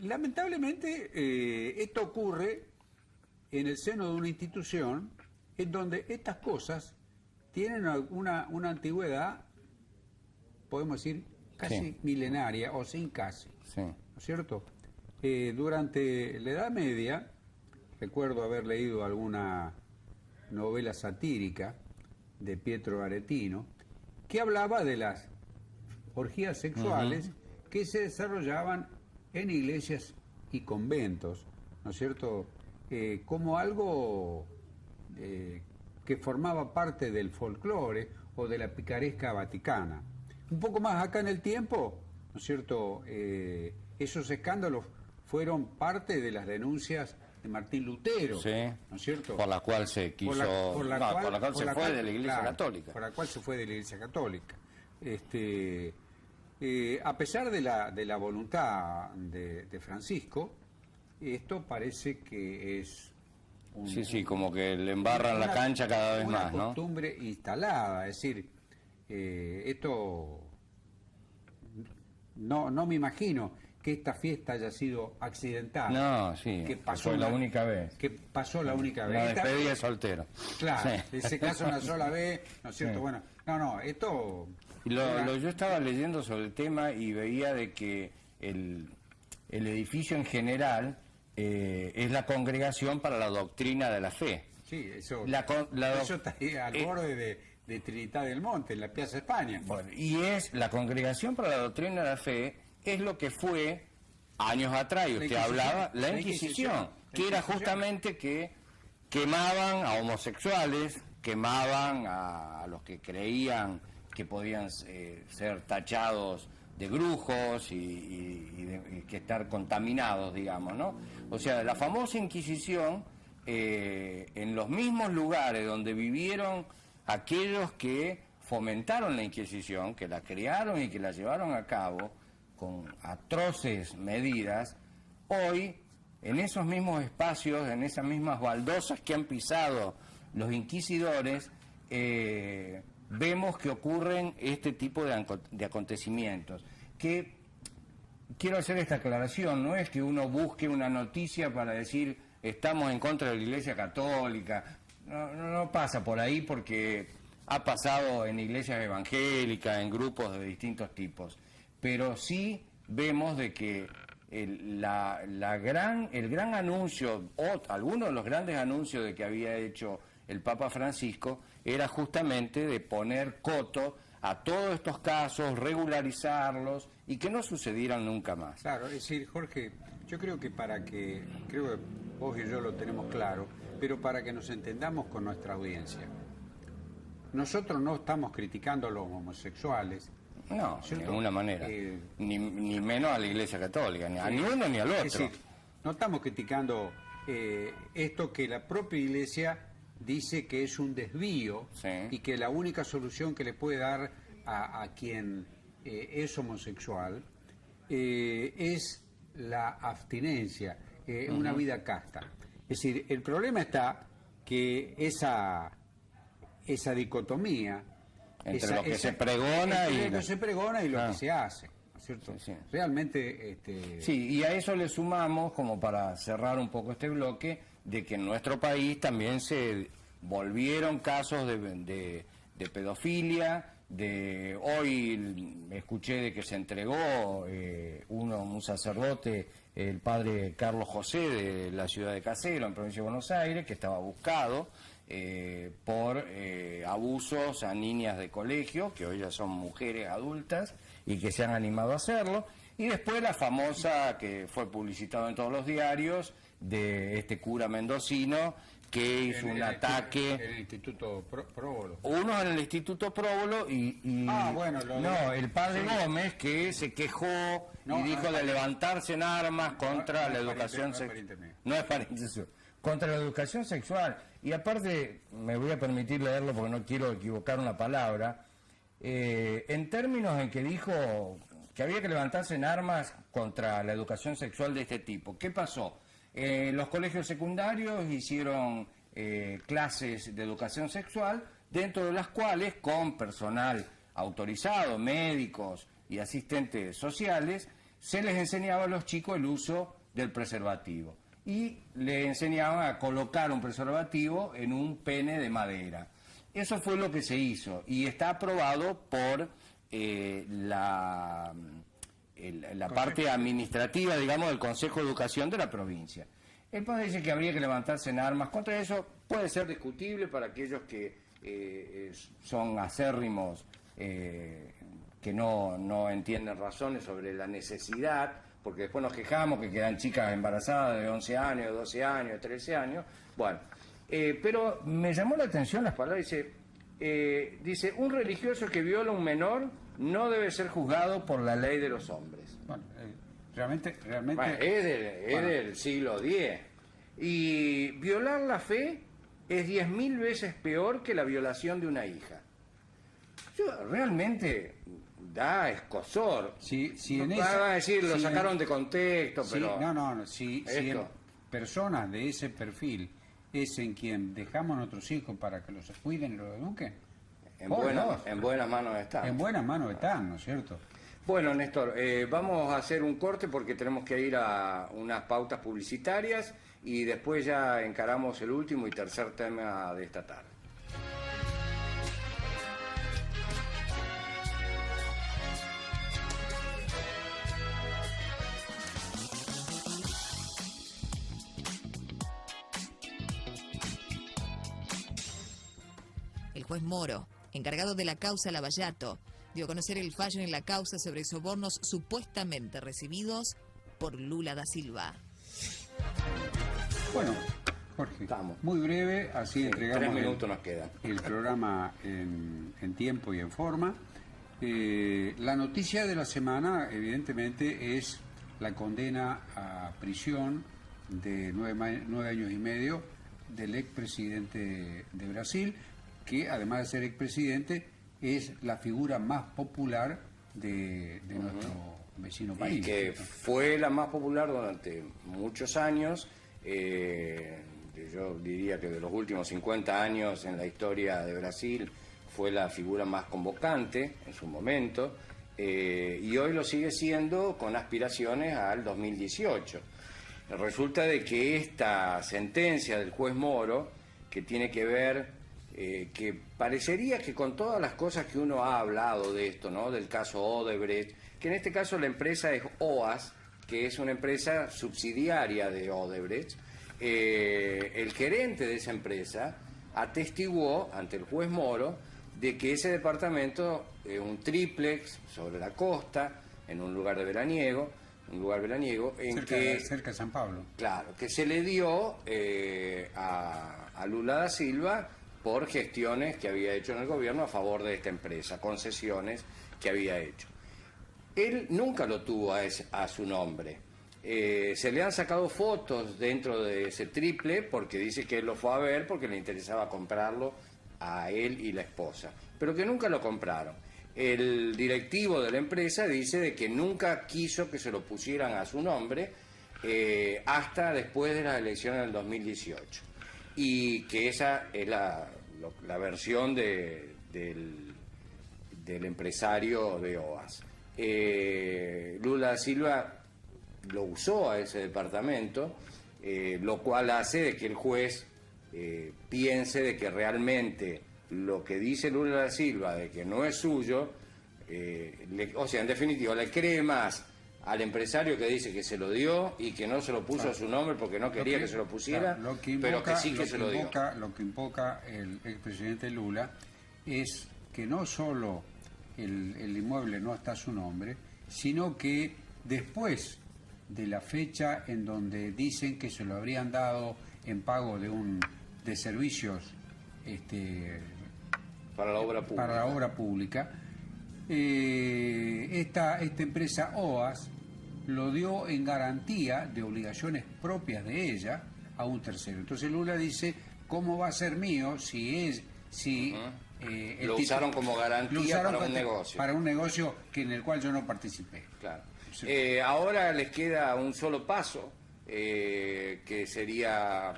Lamentablemente esto ocurre en el seno de una institución en donde estas cosas tienen una antigüedad, podemos decir, casi milenaria, o sin casi, ¿no es cierto? Durante la Edad Media, recuerdo haber leído alguna novela satírica de Pietro Aretino, que hablaba de las orgías sexuales que se desarrollaban en iglesias y conventos, ¿no es cierto? Como algo que formaba parte del folclore o de la picaresca vaticana. Un poco más acá en el tiempo, ¿no es cierto? Esos escándalos fueron parte de las denuncias de Martín Lutero, ¿no es cierto? Por la cual se quiso... Por la cual se fue de la Iglesia Católica. Por la cual se fue de la Iglesia Católica. A pesar de la voluntad de Francisco, esto parece que es Sí, como que le embarran la cancha cada vez más, ¿no? Una costumbre instalada, es decir, esto no me imagino que esta fiesta haya sido accidental. No, sí, que pasó fue la única vez. Que pasó la única vez. La despedida de soltero. Claro, Sí. en ese caso una sola vez, ¿no es cierto? Sí. Bueno, esto... Yo estaba leyendo sobre el tema y veía de que el edificio en general es la Congregación para la Doctrina de la Fe. Sí, eso eso está ahí al borde de Trinidad del Monte, en la Piazza España. Bueno, y es la Congregación para la Doctrina de la Fe, es lo que fue años atrás, y usted hablaba, la Inquisición, que era justamente que quemaban a homosexuales, quemaban a los que creían que podían ser tachados de brujos y que estar contaminados, digamos, ¿no? O sea, la famosa Inquisición, en los mismos lugares donde vivieron aquellos que fomentaron la Inquisición, que la crearon y que la llevaron a cabo con atroces medidas, hoy, en esos mismos espacios, en esas mismas baldosas que han pisado los inquisidores, vemos que ocurren este tipo de acontecimientos. Que quiero hacer esta aclaración, no es que uno busque una noticia para decir estamos en contra de la Iglesia Católica, no pasa por ahí, porque ha pasado en iglesias evangélicas, en grupos de distintos tipos, pero sí vemos de que el gran anuncio, o algunos de los grandes anuncios de que había hecho el Papa Francisco, era justamente de poner coto a todos estos casos, regularizarlos y que no sucedieran nunca más. Claro, es decir, Jorge, yo creo que creo que vos y yo lo tenemos claro, pero para que nos entendamos con nuestra audiencia, nosotros no estamos criticando a los homosexuales. No, de ¿cierto? ninguna manera, ni menos a la Iglesia Católica, ni a ni uno ni al otro. Es decir, no estamos criticando esto que la propia Iglesia dice que es un desvío, sí, y que la única solución que le puede dar a quien es homosexual es la abstinencia, una vida casta. Es decir, el problema está que esa dicotomía entre lo que se pregona y lo que se pregona y lo que se hace, ¿no es cierto? Sí. Realmente sí, y a eso le sumamos, como para cerrar un poco este bloque, de que en nuestro país también se volvieron casos de pedofilia. Hoy escuché de que se entregó un sacerdote, el padre Carlos José, de la ciudad de Caseros, en provincia de Buenos Aires, que estaba buscado por abusos a niñas de colegio, que hoy ya son mujeres adultas y que se han animado a hacerlo. Y después la famosa, que fue publicitado en todos los diarios, de este cura mendocino que hizo un ataque. El Instituto Próbolo. Uno en el Instituto Próbolo y el padre Gómez, que se quejó y dijo de levantarse en armas contra la educación sexual. No es pariente suyo. Contra la educación sexual. Y aparte, me voy a permitir leerlo porque no quiero equivocar una palabra, en términos en que dijo que había que levantarse en armas contra la educación sexual de este tipo. ¿Qué pasó? Los colegios secundarios hicieron clases de educación sexual, dentro de las cuales, con personal autorizado, médicos y asistentes sociales, se les enseñaba a los chicos el uso del preservativo. Y le enseñaban a colocar un preservativo en un pene de madera. Eso fue lo que se hizo y está aprobado por la parte administrativa, digamos, del Consejo de Educación de la provincia. El padre dice que habría que levantarse en armas contra eso. Puede ser discutible para aquellos que son acérrimos, que no entienden razones sobre la necesidad, porque después nos quejamos que quedan chicas embarazadas de 11 años, de 12 años, de 13 años. Bueno, pero me llamó la atención las palabras. Dice, un religioso que viola a un menor no debe ser juzgado por la ley de los hombres. Bueno, realmente bueno, es del siglo X. Y violar la fe es 10.000 veces peor que la violación de una hija. Realmente da escozor. Si en van a decir, lo sacaron de contexto, pero... Si personas de ese perfil es en quien dejamos a nuestros hijos para que los cuiden y los eduquen. En buenas manos están. En buenas manos están, ¿no es cierto? Bueno, Néstor, vamos a hacer un corte porque tenemos que ir a unas pautas publicitarias y después ya encaramos el último y tercer tema de esta tarde. El juez Moro, encargado de la causa Lavallato, dio a conocer el fallo en la causa sobre sobornos supuestamente recibidos por Lula da Silva. Bueno, Jorge, estamos muy breve, así entregamos 3 minutos nos quedan. El programa en tiempo y en forma. La noticia de la semana, evidentemente, es la condena a prisión de 9 años y medio del expresidente de Brasil, que además de ser expresidente, es la figura más popular de nuestro vecino país. Y que fue la más popular durante muchos años, yo diría que de los últimos 50 años en la historia de Brasil fue la figura más convocante en su momento, y hoy lo sigue siendo con aspiraciones al 2018. Resulta de que esta sentencia del juez Moro, que tiene que ver que parecería que con todas las cosas que uno ha hablado de esto, ¿no? Del caso Odebrecht, que en este caso la empresa es OAS, que es una empresa subsidiaria de Odebrecht, el gerente de esa empresa atestiguó ante el juez Moro de que ese departamento, un triplex sobre la costa, en un lugar veraniego, en cerca de San Pablo. Claro, que se le dio a Lula da Silva por gestiones que había hecho en el gobierno a favor de esta empresa, concesiones que había hecho. Él nunca lo tuvo a su nombre. Se le han sacado fotos dentro de ese triple porque dice que él lo fue a ver porque le interesaba comprarlo a él y la esposa, pero que nunca lo compraron. El directivo de la empresa dice de que nunca quiso que se lo pusieran a su nombre hasta después de las elecciones del 2018. Y que esa es la versión del empresario de OAS. Lula da Silva lo usó a ese departamento, lo cual hace de que el juez piense de que realmente lo que dice Lula da Silva de que no es suyo, o sea, en definitiva, le cree más al empresario que dice que se lo dio y que no se lo puso a su nombre porque no quería que se lo pusiera, pero que sí que se lo dio. Lo que invoca el expresidente Lula es que no solo el inmueble no está a su nombre, sino que después de la fecha en donde dicen que se lo habrían dado en pago de servicios para la obra pública, esta empresa OAS lo dio en garantía de obligaciones propias de ella a un tercero. Entonces Lula dice, ¿cómo va a ser mío lo usaron como garantía para un negocio? Para un negocio en el cual yo no participé. Claro. Ahora les queda un solo paso, que sería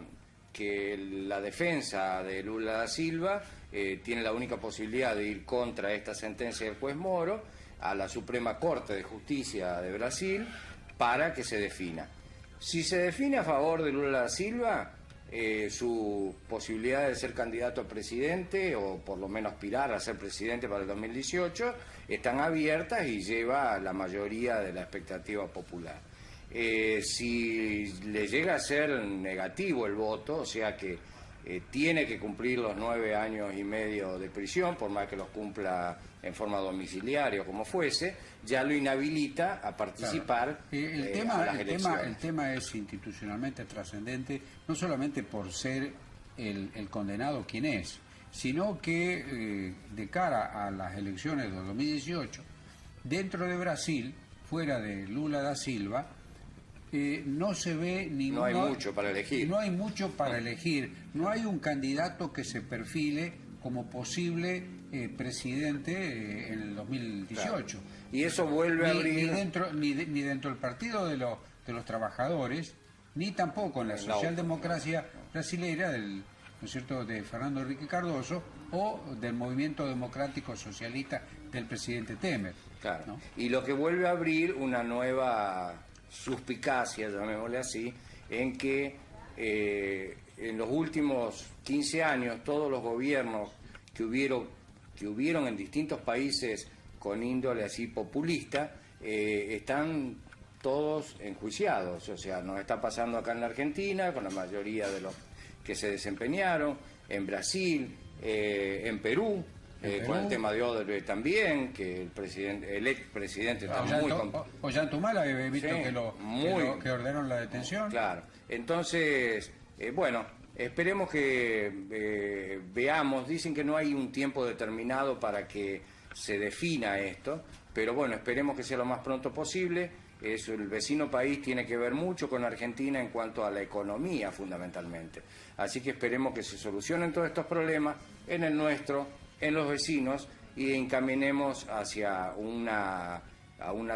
que la defensa de Lula da Silva tiene la única posibilidad de ir contra esta sentencia del juez Moro a la Suprema Corte de Justicia de Brasil para que se defina. Si se define a favor de Lula da Silva, su posibilidad de ser candidato a presidente o por lo menos aspirar a ser presidente para el 2018 están abiertas y lleva la mayoría de la expectativa popular. Si le llega a ser negativo el voto, o sea que tiene que cumplir los 9 años y medio de prisión, por más que los cumpla en forma domiciliaria o como fuese, ya lo inhabilita a participar a las elecciones. El tema es institucionalmente trascendente, no solamente por ser el condenado quien es, sino que de cara a las elecciones de 2018, dentro de Brasil, fuera de Lula da Silva, no se ve ningún... No hay mucho para elegir. No hay mucho para elegir. No hay un candidato que se perfile como posible presidente en el 2018. Claro. Y eso vuelve a abrir... Ni dentro del Partido de los Trabajadores, ni tampoco en la socialdemocracia brasilera del, ¿no es cierto?, de Fernando Henrique Cardoso o del movimiento democrático socialista del presidente Temer. Claro. ¿no? Y lo que vuelve a abrir una nueva suspicacia, llamémosle así, en que en los últimos 15 años todos los gobiernos que hubieron en distintos países con índole así populista están todos enjuiciados. O sea, nos está pasando acá en la Argentina con la mayoría de los que se desempeñaron, en Brasil, en Perú. Con el tema de Odebrecht también, que el expresidente está muy... Ollantumala he visto Sí, que ordenaron la detención. Claro. Entonces, bueno, esperemos que veamos, dicen que no hay un tiempo determinado para que se defina esto, pero bueno, esperemos que sea lo más pronto posible. El vecino país tiene que ver mucho con Argentina en cuanto a la economía, fundamentalmente. Así que esperemos que se solucionen todos estos problemas en el nuestro, en los vecinos, y encaminemos hacia una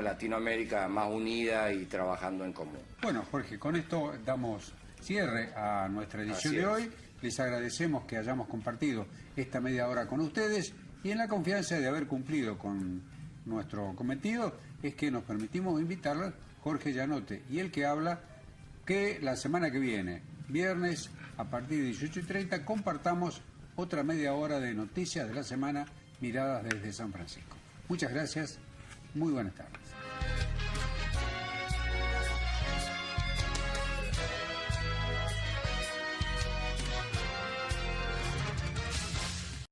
Latinoamérica más unida y trabajando en común. Bueno, Jorge, con esto damos cierre a nuestra edición de hoy. Les agradecemos que hayamos compartido esta media hora con ustedes y en la confianza de haber cumplido con nuestro cometido es que nos permitimos invitarles, Jorge Llanote y el que habla, que la semana que viene, viernes, a partir de 18:30, compartamos otra media hora de noticias de la semana miradas desde San Francisco. Muchas gracias, muy buenas tardes.